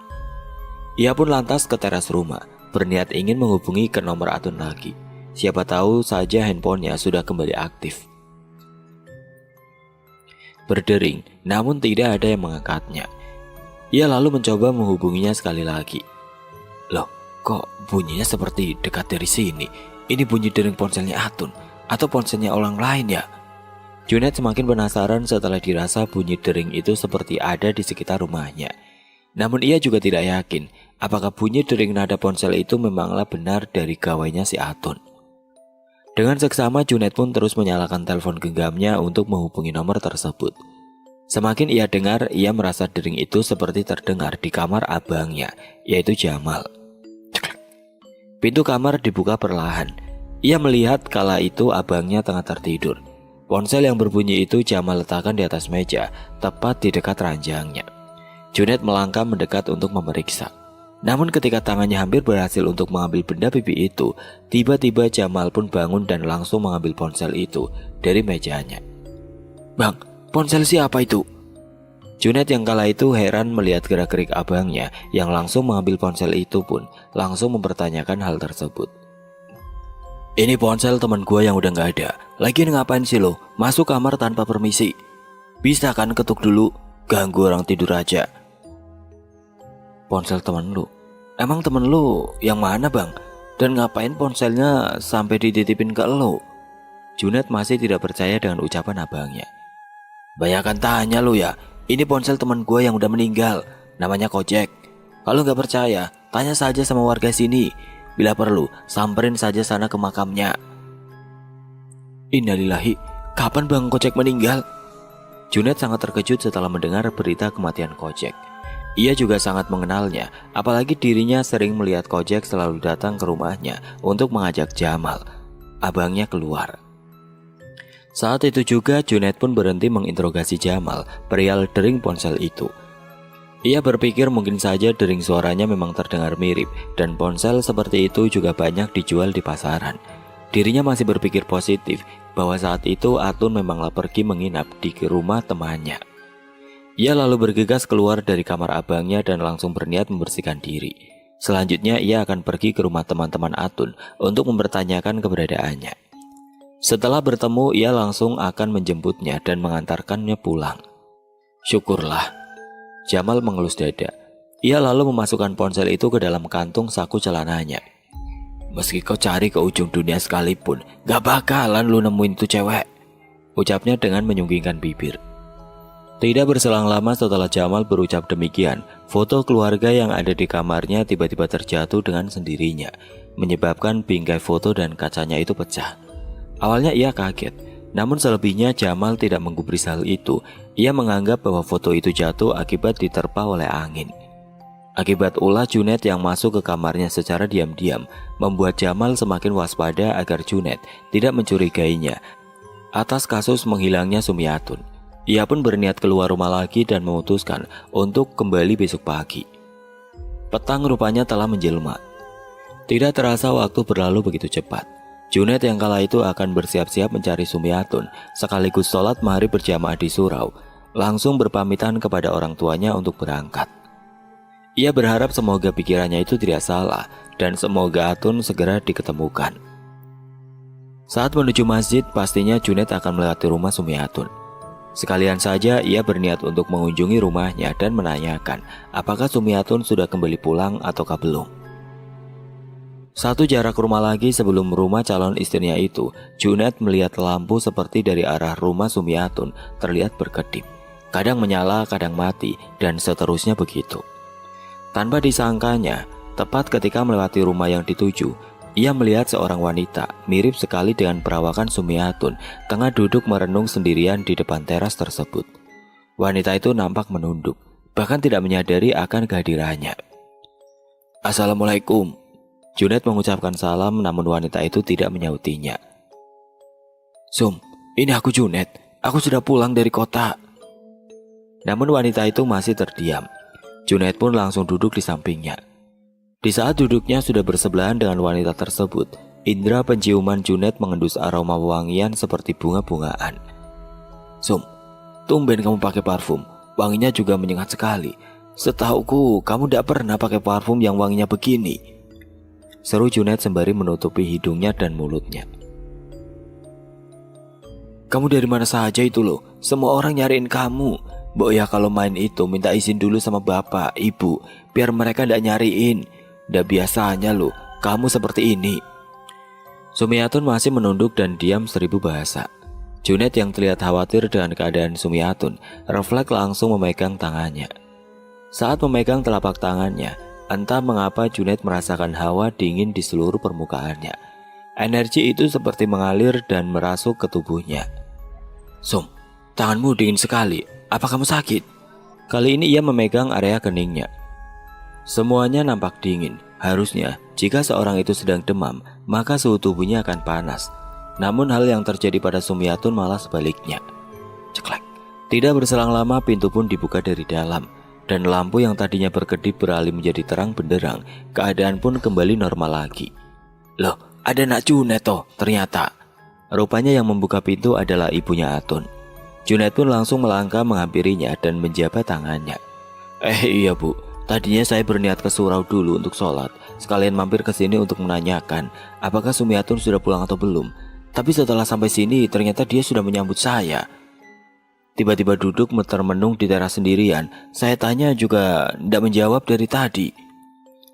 Ia pun lantas ke teras rumah, berniat ingin menghubungi ke nomor Atun lagi. Siapa tahu saja handphonenya sudah kembali aktif. Berdering, namun tidak ada yang mengangkatnya. Ia lalu mencoba menghubunginya sekali lagi. Loh, kok bunyinya seperti dekat dari sini? Ini bunyi dering ponselnya Atun atau ponselnya orang lain ya? Junaid semakin penasaran setelah dirasa bunyi dering itu seperti ada di sekitar rumahnya. Namun ia juga tidak yakin apakah bunyi dering nada ponsel itu memanglah benar dari gawainya si Atun. Dengan seksama Junaid pun terus menyalakan telepon genggamnya untuk menghubungi nomor tersebut. Semakin ia dengar, ia merasa dering itu seperti terdengar di kamar abangnya, yaitu Jamal. Pintu kamar dibuka perlahan. Ia melihat kala itu abangnya tengah tertidur. Ponsel yang berbunyi itu Jamal letakkan di atas meja, tepat di dekat ranjangnya. Junaid melangkah mendekat untuk memeriksa. Namun ketika tangannya hampir berhasil untuk mengambil benda pipi itu, tiba-tiba Jamal pun bangun dan langsung mengambil ponsel itu dari mejanya. Bang, ponsel siapa itu? Junaid yang kala itu heran melihat gerak-gerik abangnya yang langsung mengambil ponsel itu pun langsung mempertanyakan hal tersebut. Ini ponsel teman gua yang udah gak ada. Lagian ngapain sih lo masuk kamar tanpa permisi? Bisa kan ketuk dulu, ganggu orang tidur aja. Ponsel temen lu? Emang temen lu yang mana bang? Dan ngapain ponselnya sampai dititipin ke lu? Junaid masih tidak percaya dengan ucapan abangnya. Banyakan tanya lu ya. Ini ponsel teman gue yang udah meninggal. Namanya Kojek. Kalau gak percaya, tanya saja sama warga sini. Bila perlu, samperin saja sana ke makamnya. Innalillahi, kapan bang Kojek meninggal? Junaid sangat terkejut setelah mendengar berita kematian Kojek. Ia juga sangat mengenalnya, apalagi dirinya sering melihat Kojek selalu datang ke rumahnya untuk mengajak Jamal, abangnya, keluar. Saat itu juga Junaid pun berhenti menginterogasi Jamal perihal dering ponsel itu. Ia berpikir mungkin saja dering suaranya memang terdengar mirip dan ponsel seperti itu juga banyak dijual di pasaran. Dirinya masih berpikir positif bahwa saat itu Atun memanglah pergi menginap di rumah temannya. Ia lalu bergegas keluar dari kamar abangnya dan langsung berniat membersihkan diri. Selanjutnya ia akan pergi ke rumah teman-teman Atun untuk mempertanyakan keberadaannya. Setelah bertemu, ia langsung akan menjemputnya dan mengantarkannya pulang. Syukurlah. Jamal mengelus dada. Ia lalu memasukkan ponsel itu ke dalam kantung saku celananya. Meski kau cari ke ujung dunia sekalipun, gak bakalan lu nemuin tuh cewek, ucapnya dengan menyunggingkan bibir. Tidak berselang lama setelah Jamal berucap demikian, foto keluarga yang ada di kamarnya tiba-tiba terjatuh dengan sendirinya, menyebabkan bingkai foto dan kacanya itu pecah. Awalnya ia kaget, namun selebihnya Jamal tidak menggubris hal itu. Ia menganggap bahwa foto itu jatuh akibat diterpa oleh angin. Akibat ulah Junaid yang masuk ke kamarnya secara diam-diam, membuat Jamal semakin waspada agar Junaid tidak mencurigainya atas kasus menghilangnya Sumiatun. Ia pun berniat keluar rumah lagi dan memutuskan untuk kembali besok pagi. Petang rupanya telah menjelma. Tidak terasa waktu berlalu begitu cepat. Junaid yang kala itu akan bersiap-siap mencari Sumiatun sekaligus sholat maghrib berjamaah di surau, langsung berpamitan kepada orang tuanya untuk berangkat. Ia berharap semoga pikirannya itu tidak salah dan semoga Atun segera diketemukan. Saat menuju masjid, pastinya Junaid akan melewati rumah Sumiatun. Sekalian saja ia berniat untuk mengunjungi rumahnya dan menanyakan apakah Sumiatun sudah kembali pulang ataukah belum. Satu jarak rumah lagi sebelum rumah calon istrinya itu, Junet melihat lampu seperti dari arah rumah Sumiatun terlihat berkedip. Kadang menyala, kadang mati, dan seterusnya begitu. Tanpa disangkanya, tepat ketika melewati rumah yang dituju, ia melihat seorang wanita mirip sekali dengan perawakan Sumiatun tengah duduk merenung sendirian di depan teras tersebut. Wanita itu nampak menunduk, bahkan tidak menyadari akan kehadirannya. "Assalamualaikum." Junet mengucapkan salam, namun wanita itu tidak menyautinya. "Sum, ini aku Junet. Aku sudah pulang dari kota." Namun wanita itu masih terdiam. Junet pun langsung duduk di sampingnya. Di saat duduknya sudah bersebelahan dengan wanita tersebut, indera penciuman Junet mengendus aroma wangian seperti bunga-bungaan. "Sum, tumben kamu pakai parfum. Wanginya juga menyengat sekali. Setauku kamu tidak pernah pakai parfum yang wanginya begini," seru Junet sembari menutupi hidungnya dan mulutnya. "Kamu dari mana saja itu loh? Semua orang nyariin kamu. Mbok ya kalau main itu minta izin dulu sama bapak, ibu, biar mereka tidak nyariin. Ndak biasanya loh, kamu seperti ini." Sumiatun masih menunduk dan diam 1000 bahasa. Junet yang terlihat khawatir dengan keadaan Sumiatun, refleks langsung memegang tangannya. Saat memegang telapak tangannya, entah mengapa Junet merasakan hawa dingin di seluruh permukaannya. Energi itu seperti mengalir dan merasuk ke tubuhnya. "Sum, tanganmu dingin sekali. Apa kamu sakit?" Kali ini ia memegang area keningnya. Semuanya nampak dingin. Harusnya jika seorang itu sedang demam, maka suhu tubuhnya akan panas. Namun hal yang terjadi pada Sumiatun malah sebaliknya. Ceklek. Tidak berselang lama pintu pun dibuka dari dalam. Dan lampu yang tadinya berkedip beralih menjadi terang benderang. Keadaan pun kembali normal lagi. "Loh, ada Nak Junet toh ternyata." Rupanya yang membuka pintu adalah ibunya Atun. Junet pun langsung melangkah menghampirinya dan menjabat tangannya. Iya bu, tadinya saya berniat ke surau dulu untuk sholat. Sekalian mampir ke sini untuk menanyakan apakah Sumiatun sudah pulang atau belum. Tapi setelah sampai sini ternyata dia sudah menyambut saya. Tiba-tiba duduk termenung di teras sendirian. Saya tanya juga tidak menjawab dari tadi.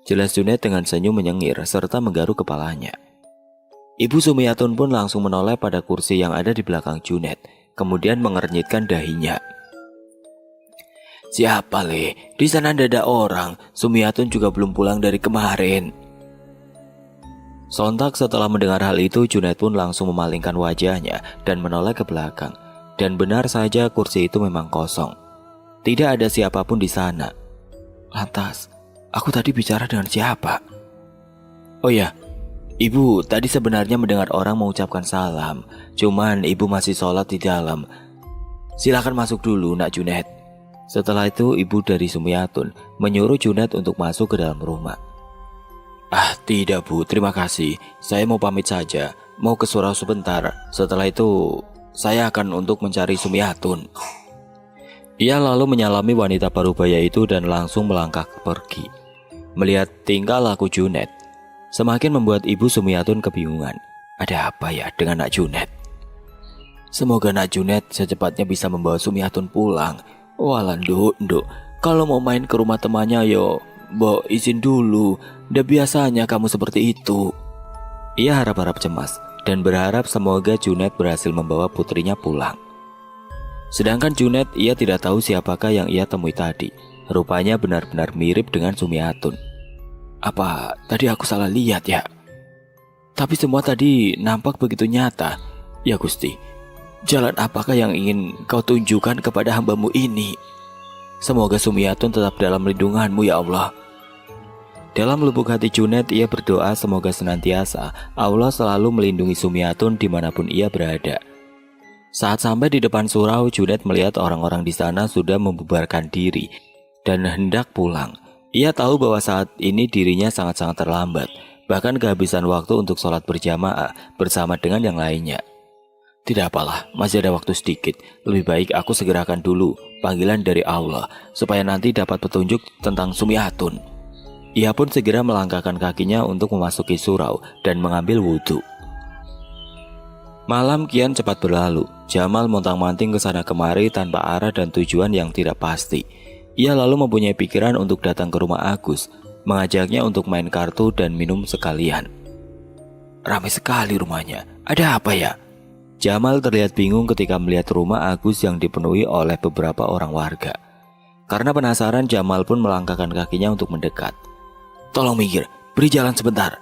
Jelas Junet dengan senyum menyengir serta menggaruk kepalanya. Ibu Sumiatun pun langsung menoleh pada kursi yang ada di belakang Junet. Kemudian mengernyitkan dahinya. Siapa le? Di sana ada orang. Sumiatun juga belum pulang dari kemarin. Sontak setelah mendengar hal itu, Junet pun langsung memalingkan wajahnya dan menoleh ke belakang. Dan benar saja kursi itu memang kosong. Tidak ada siapapun di sana. Lantas, aku tadi bicara dengan siapa? Oh ya, ibu tadi sebenarnya mendengar orang mengucapkan salam. Cuman ibu masih sholat di dalam. Silakan masuk dulu Nak Junet. Setelah itu ibu dari Sumiatun menyuruh Junet untuk masuk ke dalam rumah. Tidak bu, terima kasih. Saya mau pamit saja. Mau ke surau sebentar. Setelah itu saya akan untuk mencari Sumiatun. Ia lalu menyalami wanita parubaya itu dan langsung melangkah pergi. Melihat tingkah laku Junet, semakin membuat ibu Sumiatun kebingungan. Ada apa ya dengan Nak Junet? Semoga Nak Junet secepatnya bisa membawa Sumiatun pulang. Walah nduk, kalau mau main ke rumah temannya yo, Bo izin dulu. Udah biasanya kamu seperti itu. Ia harap-harap cemas dan berharap semoga Junet berhasil membawa putrinya pulang. Sedangkan Junet, ia tidak tahu siapakah yang ia temui tadi. Rupanya benar-benar mirip dengan Sumiatun. Apa tadi aku salah lihat ya? Tapi semua tadi nampak begitu nyata. Ya Gusti, jalan apakah yang ingin kau tunjukkan kepada hambamu ini? Semoga Sumiatun tetap dalam lindunganmu ya Allah. Dalam lubuk hati Junet, ia berdoa semoga senantiasa Allah selalu melindungi Sumiatun dimanapun ia berada. Saat sampai di depan surau, Junet melihat orang-orang di sana sudah membubarkan diri dan hendak pulang. Ia tahu bahwa saat ini dirinya sangat-sangat terlambat, bahkan kehabisan waktu untuk sholat berjamaah bersama dengan yang lainnya. Tidak apalah, masih ada waktu sedikit. Lebih baik aku segerakan dulu panggilan dari Allah supaya nanti dapat petunjuk tentang Sumiatun. Ia pun segera melangkahkan kakinya untuk memasuki surau dan mengambil wudhu. Malam kian cepat berlalu. Jamal montang-manting ke sana kemari tanpa arah dan tujuan yang tidak pasti. Ia lalu mempunyai pikiran untuk datang ke rumah Agus. mengajaknya untuk main kartu dan minum sekalian. Ramai sekali rumahnya, ada apa ya? Jamal terlihat bingung ketika melihat rumah Agus yang dipenuhi oleh beberapa orang warga. Karena penasaran, Jamal pun melangkahkan kakinya untuk mendekat. Tolong minggir, beri jalan sebentar,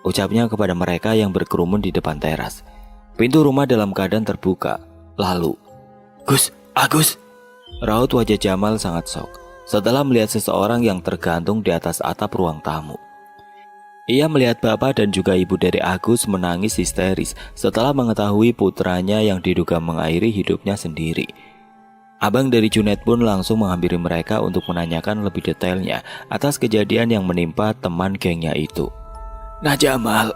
ucapnya kepada mereka yang berkerumun di depan teras. Pintu rumah dalam keadaan terbuka. Lalu, Gus, Agus, raut wajah Jamal sangat shock setelah melihat seseorang yang tergantung di atas atap ruang tamu. Ia melihat bapak dan juga ibu dari Agus menangis histeris setelah mengetahui putranya yang diduga mengakhiri hidupnya sendiri. Abang dari Junet pun langsung menghampiri mereka untuk menanyakan lebih detailnya atas kejadian yang menimpa teman gengnya itu. Nah Jamal.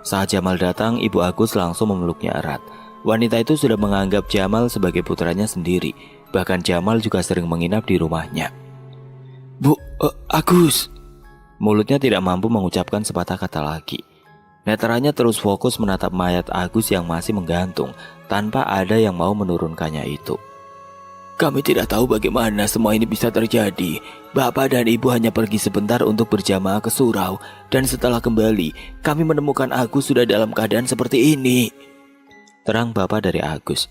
Saat Jamal datang, ibu Agus langsung memeluknya erat. Wanita itu sudah menganggap Jamal sebagai putranya sendiri. Bahkan Jamal juga sering menginap di rumahnya. Bu, Agus. Mulutnya tidak mampu mengucapkan sepatah kata lagi. Netranya terus fokus menatap mayat Agus yang masih menggantung tanpa ada yang mau menurunkannya itu. Kami tidak tahu bagaimana semua ini bisa terjadi. Bapak dan ibu hanya pergi sebentar untuk berjamaah ke surau. Dan setelah kembali, kami menemukan Agus sudah dalam keadaan seperti ini, terang bapak dari Agus.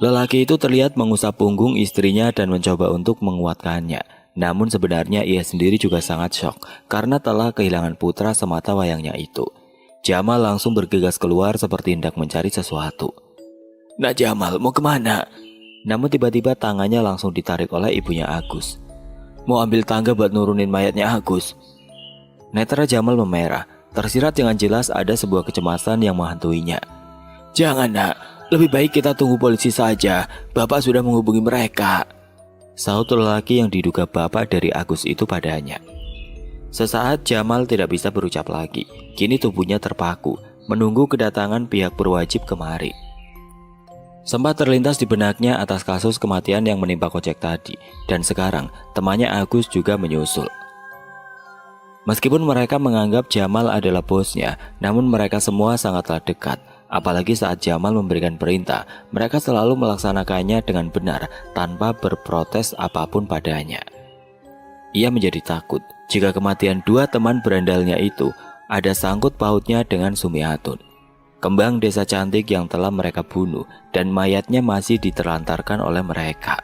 Lelaki itu terlihat mengusap punggung istrinya dan mencoba untuk menguatkannya. Namun sebenarnya ia sendiri juga sangat syok karena telah kehilangan putra semata wayangnya itu. Jamal langsung bergegas keluar seperti hendak mencari sesuatu. Nah Jamal, mau kemana? Namun tiba-tiba tangannya langsung ditarik oleh ibunya Agus. Mau ambil tangga buat nurunin mayatnya Agus. Netra Jamal memerah, tersirat dengan jelas ada sebuah kecemasan yang menghantuinya. Jangan nak, lebih baik kita tunggu polisi saja, bapak sudah menghubungi mereka, sahut lelaki yang diduga bapak dari Agus itu padanya. Sesaat Jamal tidak bisa berucap lagi. Kini tubuhnya terpaku, menunggu kedatangan pihak berwajib kemari. Sempat terlintas di benaknya atas kasus kematian yang menimpa Kocek tadi. Dan sekarang temannya Agus juga menyusul. Meskipun mereka menganggap Jamal adalah bosnya, namun mereka semua sangatlah dekat. Apalagi saat Jamal memberikan perintah, mereka selalu melaksanakannya dengan benar tanpa berprotes apapun padanya. Ia menjadi takut jika kematian dua teman berandalnya itu ada sangkut pautnya dengan Sumiatun, kembang desa cantik yang telah mereka bunuh dan mayatnya masih diterlantarkan oleh mereka.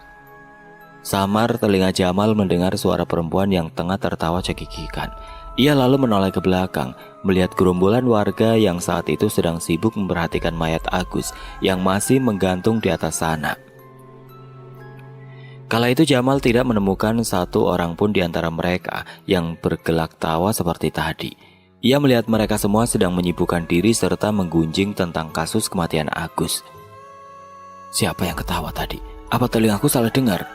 Samar telinga Jamal mendengar suara perempuan yang tengah tertawa cekikikan. Ia lalu menoleh ke belakang, melihat gerombolan warga yang saat itu sedang sibuk memperhatikan mayat Agus yang masih menggantung di atas sana. Kala itu Jamal tidak menemukan satu orang pun di antara mereka yang bergelak tawa seperti tadi. Ia melihat mereka semua sedang menyibukkan diri serta menggunjing tentang kasus kematian Agus. Siapa yang ketawa tadi? Apa telingaku salah dengar?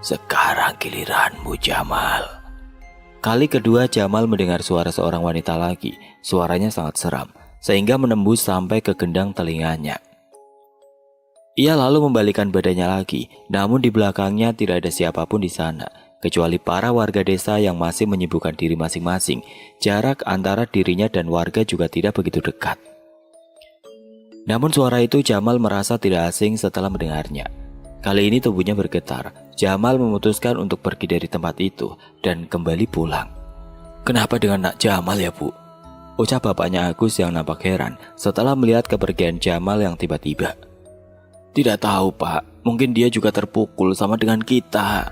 Sekarang giliranmu Jamal. Kali kedua Jamal mendengar suara seorang wanita lagi. Suaranya sangat seram, sehingga menembus sampai ke gendang telinganya. Ia lalu membalikkan badannya lagi, namun di belakangnya tidak ada siapapun di sana, kecuali para warga desa yang masih menyibukkan diri masing-masing. Jarak antara dirinya dan warga juga tidak begitu dekat. Namun suara itu Jamal merasa tidak asing setelah mendengarnya. Kali ini tubuhnya bergetar. Jamal memutuskan untuk pergi dari tempat itu dan kembali pulang. Kenapa dengan nak Jamal ya bu? Ucap bapaknya Agus yang nampak heran setelah melihat kepergian Jamal yang tiba-tiba. Tidak tahu pak, mungkin dia juga terpukul sama dengan kita.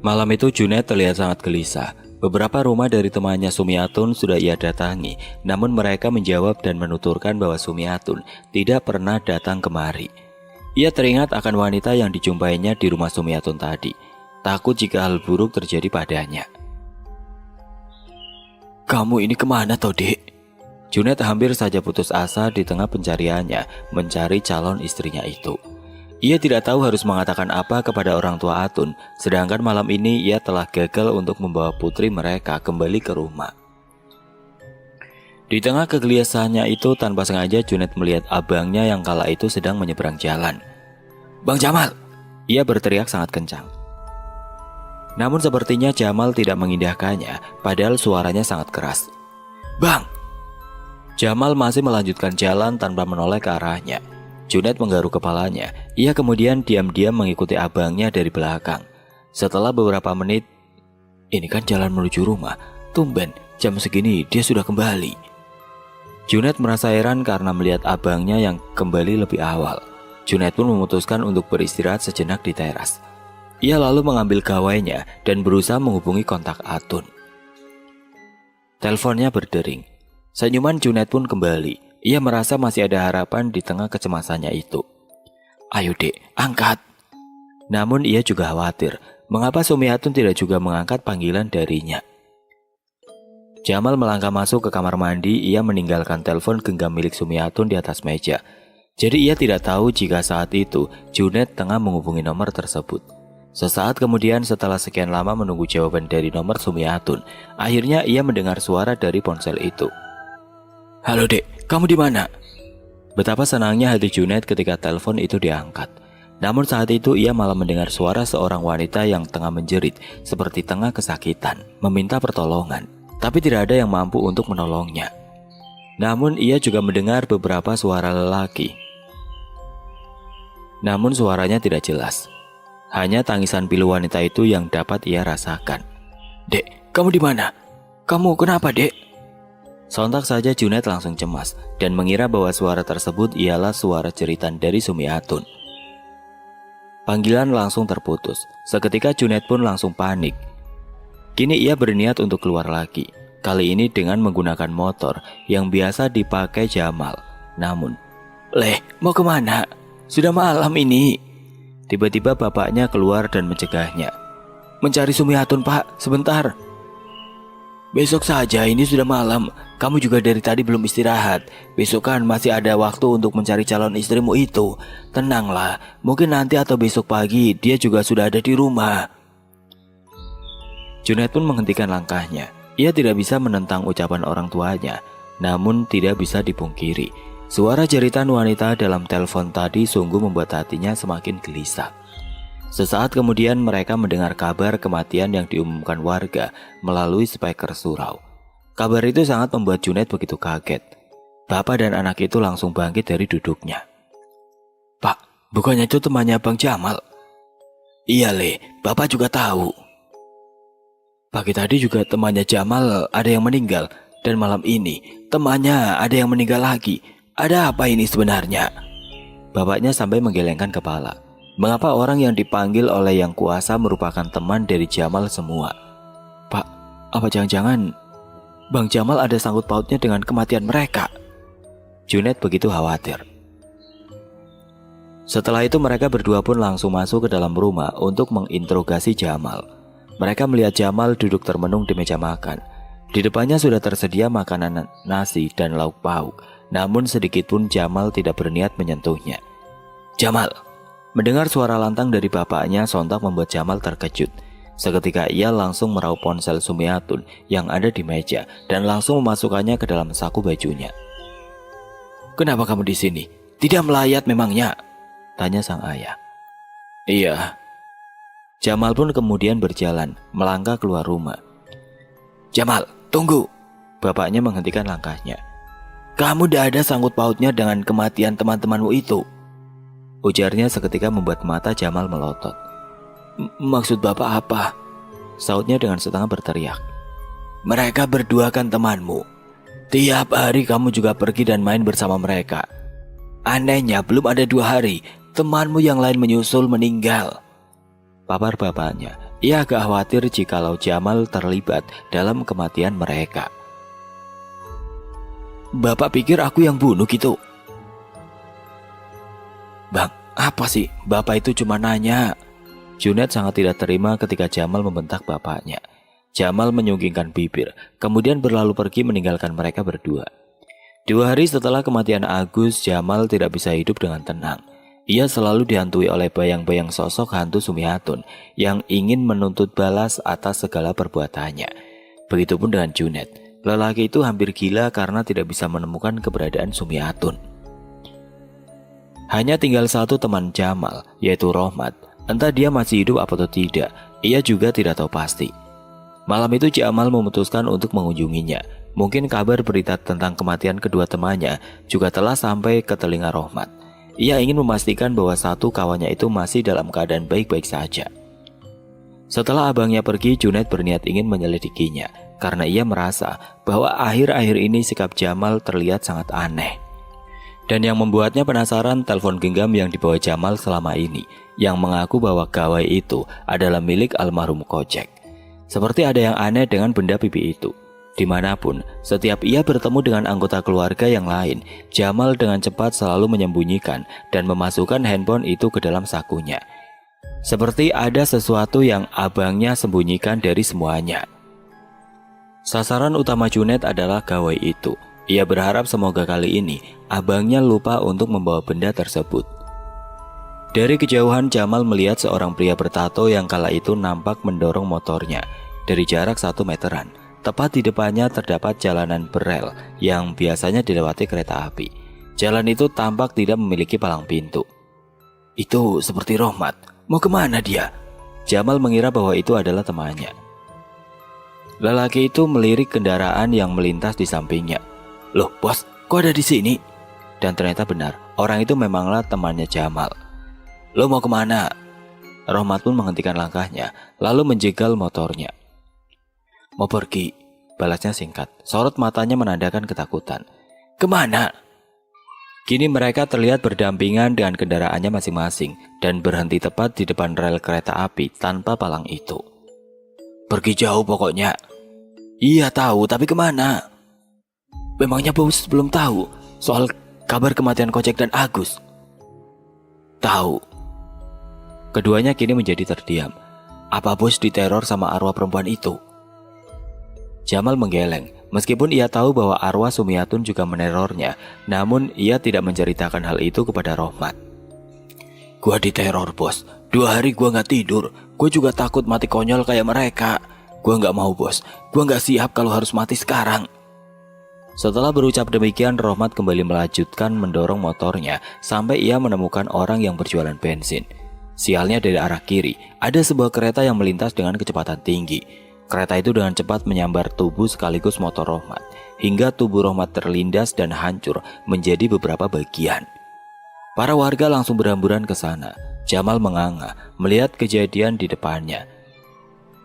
Malam itu Junet terlihat sangat gelisah. Beberapa rumah dari temannya Sumiatun sudah ia datangi, namun mereka menjawab dan menuturkan bahwa Sumiatun tidak pernah datang kemari. Ia teringat akan wanita yang dijumpainya di rumah Sumiatun tadi, takut jika hal buruk terjadi padanya. Kamu ini kemana toh dek? Junet hampir saja putus asa di tengah pencariannya mencari calon istrinya itu. Ia tidak tahu harus mengatakan apa kepada orang tua Atun, sedangkan malam ini ia telah gagal untuk membawa putri mereka kembali ke rumah. Di tengah kegelisahannya itu, tanpa sengaja Junet melihat abangnya yang kala itu sedang menyeberang jalan. Bang Jamal! Ia berteriak sangat kencang. Namun sepertinya Jamal tidak mengindahkannya, padahal suaranya sangat keras. Bang! Jamal masih melanjutkan jalan tanpa menoleh ke arahnya. Junet menggaruk kepalanya. Ia kemudian diam-diam mengikuti abangnya dari belakang. Setelah beberapa menit, ini kan jalan menuju rumah. Tumben, jam segini dia sudah kembali. Junet merasa heran karena melihat abangnya yang kembali lebih awal. Junet pun memutuskan untuk beristirahat sejenak di teras. Ia lalu mengambil gawainya dan berusaha menghubungi kontak Atun. Teleponnya berdering. Senyuman Junet pun kembali. Ia merasa masih ada harapan di tengah kecemasannya itu. Ayo dek, angkat. Namun ia juga khawatir. Mengapa Sumiatun tidak juga mengangkat panggilan darinya? Jamal melangkah masuk ke kamar mandi. Ia meninggalkan telepon genggam milik Sumiatun di atas meja. Jadi ia tidak tahu jika saat itu Junet tengah menghubungi nomor tersebut. Sesaat kemudian setelah sekian lama menunggu jawaban dari nomor Sumiatun, akhirnya ia mendengar suara dari ponsel itu. Halo dek, kamu di mana? Betapa senangnya hati Junet ketika telepon itu diangkat. Namun saat itu ia malah mendengar suara seorang wanita yang tengah menjerit seperti tengah kesakitan, meminta pertolongan. Tapi tidak ada yang mampu untuk menolongnya. Namun ia juga mendengar beberapa suara lelaki. Namun suaranya tidak jelas. Hanya tangisan pilu wanita itu yang dapat ia rasakan. Dek, kamu di mana? Kamu kenapa, dek? Sontak saja Junet langsung cemas dan mengira bahwa suara tersebut ialah suara jeritan dari Sumiatun. Panggilan langsung terputus. Seketika Junet pun langsung panik. Kini ia berniat untuk keluar lagi. Kali ini dengan menggunakan motor yang biasa dipakai Jamal. Namun, mau kemana? Sudah malam ini. Tiba-tiba bapaknya keluar dan mencegahnya. Mencari Sumiatun, Pak, sebentar. Besok saja, ini sudah malam. Kamu juga dari tadi belum istirahat. Besok kan masih ada waktu untuk mencari calon istrimu itu. Tenanglah, mungkin nanti atau besok pagi dia juga sudah ada di rumah. Junet pun menghentikan langkahnya. Ia tidak bisa menentang ucapan orang tuanya. Namun tidak bisa dipungkiri, suara jeritan wanita dalam telepon tadi sungguh membuat hatinya semakin gelisah. Sesaat kemudian mereka mendengar kabar kematian yang diumumkan warga melalui speaker surau. Kabar itu sangat membuat Junet begitu kaget. Bapak dan anak itu langsung bangkit dari duduknya. Pak, bukannya itu temannya Bang Jamal? Iya Bapak juga tahu. Pagi tadi juga temannya Jamal ada yang meninggal. Dan malam ini temannya ada yang meninggal lagi. Ada apa ini sebenarnya? Bapaknya sampai menggelengkan kepala. Mengapa orang yang dipanggil oleh yang kuasa merupakan teman dari Jamal semua? Pak, apa jangan-jangan Bang Jamal ada sangkut pautnya dengan kematian mereka? Junet begitu khawatir. Setelah itu mereka berdua pun langsung masuk ke dalam rumah untuk menginterogasi Jamal. Mereka melihat Jamal duduk termenung di meja makan. Di depannya sudah tersedia makanan nasi dan lauk pauk. Namun sedikit pun Jamal tidak berniat menyentuhnya. Jamal! Mendengar suara lantang dari bapaknya sontak membuat Jamal terkejut. Seketika ia langsung meraup ponsel Sumiatun yang ada di meja dan langsung memasukkannya ke dalam saku bajunya. Kenapa kamu di sini? Tidak melayat memangnya? Tanya sang ayah. Iya. Jamal pun kemudian berjalan melangkah keluar rumah. Jamal, tunggu. Bapaknya menghentikan langkahnya. Kamu tidak ada sangkut pautnya dengan kematian teman-temanmu itu. Ujarnya seketika membuat mata Jamal melotot. Maksud bapak apa? Sautnya dengan setengah berteriak. Mereka berdua kan temanmu. Tiap hari kamu juga pergi dan main bersama mereka. Anehnya belum ada 2 hari temanmu yang lain menyusul meninggal. Papar bapaknya. Ia agak khawatir jikalau Jamal terlibat dalam kematian mereka. Bapak pikir aku yang bunuh gitu? Bang, apa sih? Bapak itu cuma nanya. Junet sangat tidak terima ketika Jamal membentak bapaknya. Jamal menyunggingkan bibir, kemudian berlalu pergi meninggalkan mereka berdua. 2 hari setelah kematian Agus, Jamal tidak bisa hidup dengan tenang. Ia selalu dihantui oleh bayang-bayang sosok hantu Sumiatun yang ingin menuntut balas atas segala perbuatannya. Begitupun dengan Junet. Lelaki itu hampir gila karena tidak bisa menemukan keberadaan Sumiatun. Hanya tinggal satu teman Jamal, yaitu Rohmat. Entah dia masih hidup atau tidak, ia juga tidak tahu pasti. Malam itu Jamal memutuskan untuk mengunjunginya. Mungkin kabar berita tentang kematian kedua temannya juga telah sampai ke telinga Rohmat. Ia ingin memastikan bahwa satu kawannya itu masih dalam keadaan baik-baik saja. Setelah abangnya pergi, Junaid berniat ingin menyelidikinya karena ia merasa bahwa akhir-akhir ini sikap Jamal terlihat sangat aneh. Dan yang membuatnya penasaran telepon genggam yang dibawa Jamal selama ini, yang mengaku bahwa gawai itu adalah milik almarhum Kocek. Seperti ada yang aneh dengan benda pipi itu. Dimanapun, setiap ia bertemu dengan anggota keluarga yang lain, Jamal dengan cepat selalu menyembunyikan dan memasukkan handphone itu ke dalam sakunya. Seperti ada sesuatu yang abangnya sembunyikan dari semuanya. Sasaran utama Junaid adalah gawai itu. Ia berharap semoga kali ini abangnya lupa untuk membawa benda tersebut. Dari kejauhan Jamal melihat seorang pria bertato yang kala itu nampak mendorong motornya dari jarak 1 meteran. Tepat di depannya terdapat jalanan berel yang biasanya dilewati kereta api. Jalan itu tampak tidak memiliki palang pintu. Itu seperti Rohmat. Mau kemana dia? Jamal mengira bahwa itu adalah temannya. Lelaki itu melirik kendaraan yang melintas di sampingnya. Loh bos, kok ada di sini? Dan ternyata benar, orang itu memanglah temannya Jamal. Lo mau kemana? Rohmat pun menghentikan langkahnya, lalu menjegal motornya. Mau pergi, balasnya singkat. Sorot matanya menandakan ketakutan. Kemana? Kini mereka terlihat berdampingan dengan kendaraannya masing-masing dan berhenti tepat di depan rel kereta api tanpa palang itu. Pergi jauh pokoknya. Iya tahu, tapi kemana? Memangnya bos belum tahu soal kabar kematian Kocek dan Agus? Tahu. Keduanya kini menjadi terdiam. Apa bos diteror sama arwah perempuan itu? Jamal menggeleng. Meskipun ia tahu bahwa arwah Sumiatun juga menerornya, namun ia tidak menceritakan hal itu kepada Rohmat. Gua diteror bos, 2 hari gua gak tidur. Gua juga takut mati konyol kayak mereka. Gua gak mau bos, gua gak siap kalau harus mati sekarang. Setelah berucap demikian, Rohmat kembali melanjutkan mendorong motornya sampai ia menemukan orang yang berjualan bensin. Sialnya dari arah kiri, ada sebuah kereta yang melintas dengan kecepatan tinggi. Kereta itu dengan cepat menyambar tubuh sekaligus motor Rohmat, hingga tubuh Rohmat terlindas dan hancur menjadi beberapa bagian. Para warga langsung berhamburan ke sana. Jamal menganga melihat kejadian di depannya.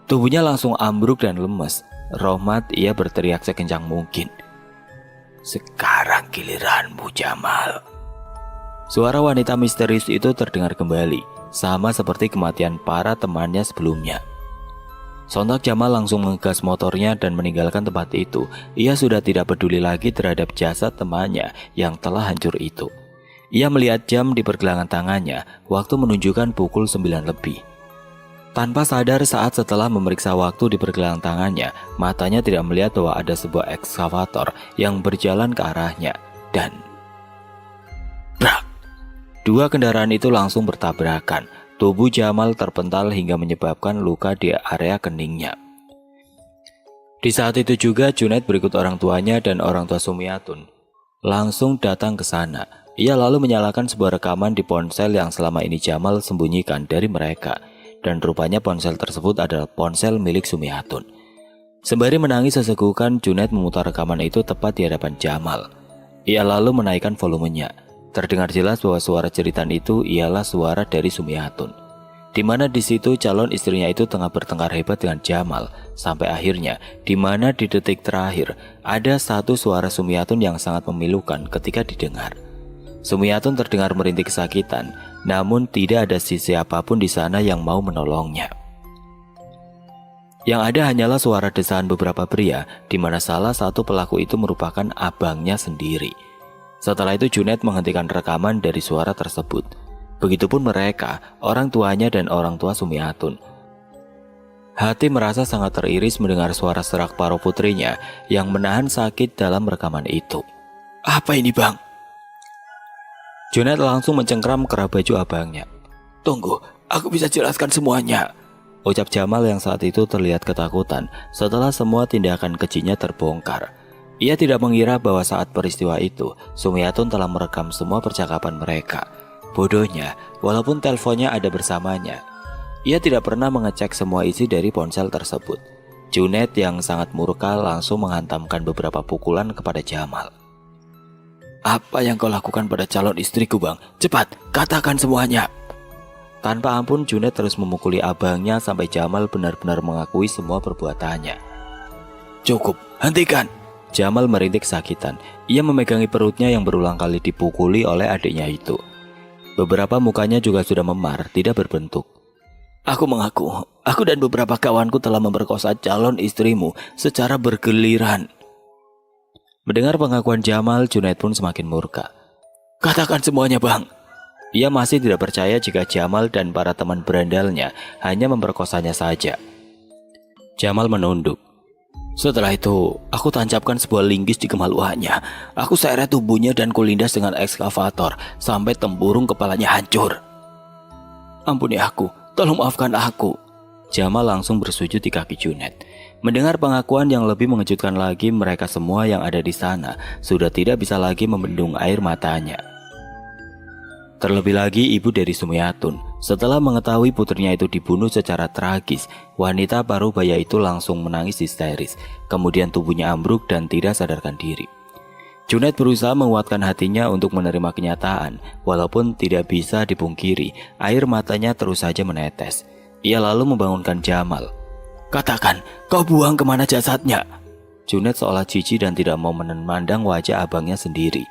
Tubuhnya langsung ambruk dan lemes. Rohmat ia berteriak sekencang mungkin. Sekarang giliranmu Jamal. Suara wanita misterius itu terdengar kembali, sama seperti kematian para temannya sebelumnya. Sontak Jamal langsung mengegas motornya dan meninggalkan tempat itu. Ia sudah tidak peduli lagi terhadap jasad temannya yang telah hancur itu. Ia melihat jam di pergelangan tangannya, waktu menunjukkan pukul 9 lebih. Tanpa sadar saat setelah memeriksa waktu di pergelangan tangannya, matanya tidak melihat bahwa ada sebuah ekskavator yang berjalan ke arahnya. Dan brak! 2 kendaraan itu langsung bertabrakan. Tubuh Jamal terpental hingga menyebabkan luka di area keningnya. Di saat itu juga Junaid berikut orang tuanya dan orang tua Sumiatun langsung datang ke sana. Ia lalu menyalakan sebuah rekaman di ponsel yang selama ini Jamal sembunyikan dari mereka. Dan rupanya ponsel tersebut adalah ponsel milik Sumiatun. Sembari menangis sesegukan, Junaid memutar rekaman itu tepat di hadapan Jamal. Ia lalu menaikkan volumenya. Terdengar jelas bahwa suara jeritan itu ialah suara dari Sumiatun, di mana di situ calon istrinya itu tengah bertengkar hebat dengan Jamal, sampai akhirnya di mana di detik terakhir ada satu suara Sumiatun yang sangat memilukan ketika didengar. Sumiatun terdengar merintih kesakitan, namun tidak ada siapapun di sana yang mau menolongnya. Yang ada hanyalah suara desahan beberapa pria, di mana salah satu pelaku itu merupakan abangnya sendiri. Setelah itu Junaid menghentikan rekaman dari suara tersebut. Begitupun mereka, orang tuanya dan orang tua Sumiatun. Hati merasa sangat teriris mendengar suara serak paruh putrinya yang menahan sakit dalam rekaman itu. Apa ini bang? Junaid langsung mencengkram kerah baju abangnya. Tunggu, aku bisa jelaskan semuanya, ucap Jamal yang saat itu terlihat ketakutan setelah semua tindakan kejinya terbongkar. Ia tidak mengira bahwa saat peristiwa itu, Sumiatun telah merekam semua percakapan mereka. Bodohnya, walaupun teleponnya ada bersamanya, ia tidak pernah mengecek semua isi dari ponsel tersebut. Junaid yang sangat murka langsung menghantamkan beberapa pukulan kepada Jamal. Apa yang kau lakukan pada calon istriku bang? Cepat, katakan semuanya. Tanpa ampun Junet terus memukuli abangnya sampai Jamal benar-benar mengakui semua perbuatannya. "Cukup, hentikan!" Jamal merintih kesakitan. Ia memegangi perutnya yang berulang kali dipukuli oleh adiknya itu. Beberapa mukanya juga sudah memar, tidak berbentuk. "Aku mengaku, aku dan beberapa kawanku telah memperkosa calon istrimu secara bergiliran." Mendengar pengakuan Jamal, Junet pun semakin murka. "Katakan semuanya, Bang." Ia masih tidak percaya jika Jamal dan para teman berandalnya hanya memperkosanya saja. Jamal menunduk. "Setelah itu, aku tancapkan sebuah linggis di kemaluannya. Aku seret tubuhnya dan kulindas dengan ekskavator sampai tempurung kepalanya hancur." "Ampuni aku, tolong maafkan aku." Jamal langsung bersujud di kaki Junet. Mendengar pengakuan yang lebih mengejutkan lagi, mereka semua yang ada di sana sudah tidak bisa lagi membendung air matanya. Terlebih lagi ibu dari Sumiatun. Setelah mengetahui putrinya itu dibunuh secara tragis, wanita parubaya itu langsung menangis histeris. Kemudian tubuhnya ambruk dan tidak sadarkan diri. Junet berusaha menguatkan hatinya untuk menerima kenyataan. Walaupun tidak bisa dipungkiri, air matanya terus saja menetes. Ia lalu membangunkan Jamal. "Katakan, kau buang kemana jasadnya?" Junet seolah jijik dan tidak mau memandang wajah abangnya sendiri.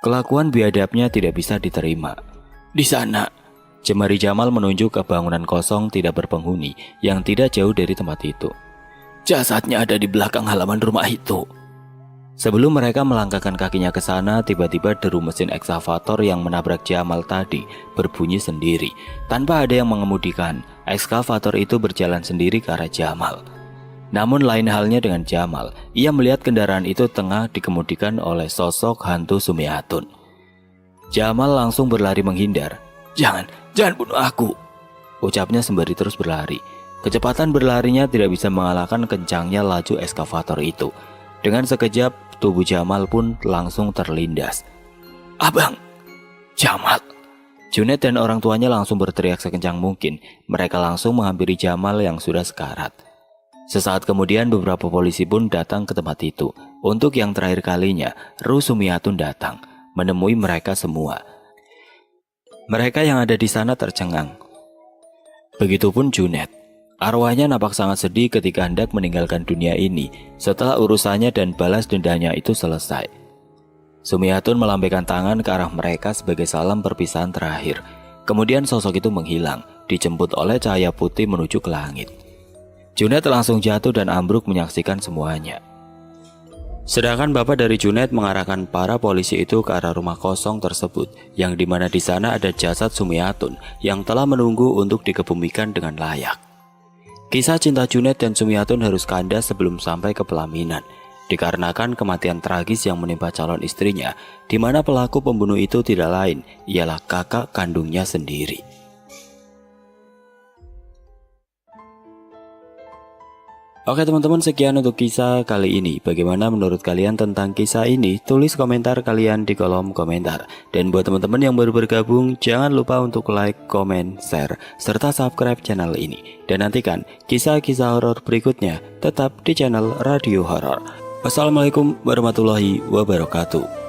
Kelakuan biadabnya tidak bisa diterima. "Di sana." Jemari Jamal menunjuk ke bangunan kosong tidak berpenghuni yang tidak jauh dari tempat itu. "Jasadnya ada di belakang halaman rumah itu." Sebelum mereka melangkahkan kakinya ke sana, tiba-tiba deru mesin ekskavator yang menabrak Jamal tadi berbunyi sendiri. Tanpa ada yang mengemudikan, ekskavator itu berjalan sendiri ke arah Jamal. Namun lain halnya dengan Jamal. Ia melihat kendaraan itu tengah dikemudikan oleh sosok hantu Sumiatun. Jamal langsung berlari menghindar. Jangan bunuh aku," ucapnya sembari terus berlari. Kecepatan berlarinya tidak bisa mengalahkan kencangnya laju ekskavator itu. Dengan sekejap, tubuh Jamal pun langsung terlindas. "Abang, Jamal!" Junet dan orang tuanya langsung berteriak sekencang mungkin. Mereka langsung menghampiri Jamal yang sudah sekarat. Sesaat kemudian beberapa polisi pun datang ke tempat itu. Untuk yang terakhir kalinya, Ru Sumiatun datang menemui mereka semua. Mereka yang ada di sana tercengang. Begitupun Junet. Arwahnya nampak sangat sedih ketika hendak meninggalkan dunia ini setelah urusannya dan balas dendanya itu selesai. Sumiatun melambaikan tangan ke arah mereka sebagai salam perpisahan terakhir. Kemudian sosok itu menghilang, dijemput oleh cahaya putih menuju ke langit. Junet langsung jatuh dan ambruk menyaksikan semuanya. Sedangkan bapak dari Junet mengarahkan para polisi itu ke arah rumah kosong tersebut, yang dimana di sana ada jasad Sumiatun yang telah menunggu untuk dikebumikan dengan layak. Kisah cinta Junet dan Sumiatun harus kandas sebelum sampai ke pelaminan, dikarenakan kematian tragis yang menimpa calon istrinya, di mana pelaku pembunuh itu tidak lain ialah kakak kandungnya sendiri. Oke teman-teman, sekian untuk kisah kali ini. Bagaimana menurut kalian tentang kisah ini? Tulis komentar kalian di kolom komentar. Dan buat teman-teman yang baru bergabung, jangan lupa untuk like, komen, share, serta subscribe channel ini. Dan nantikan kisah-kisah horor berikutnya tetap di channel Radio Horor. Wassalamualaikum warahmatullahi wabarakatuh.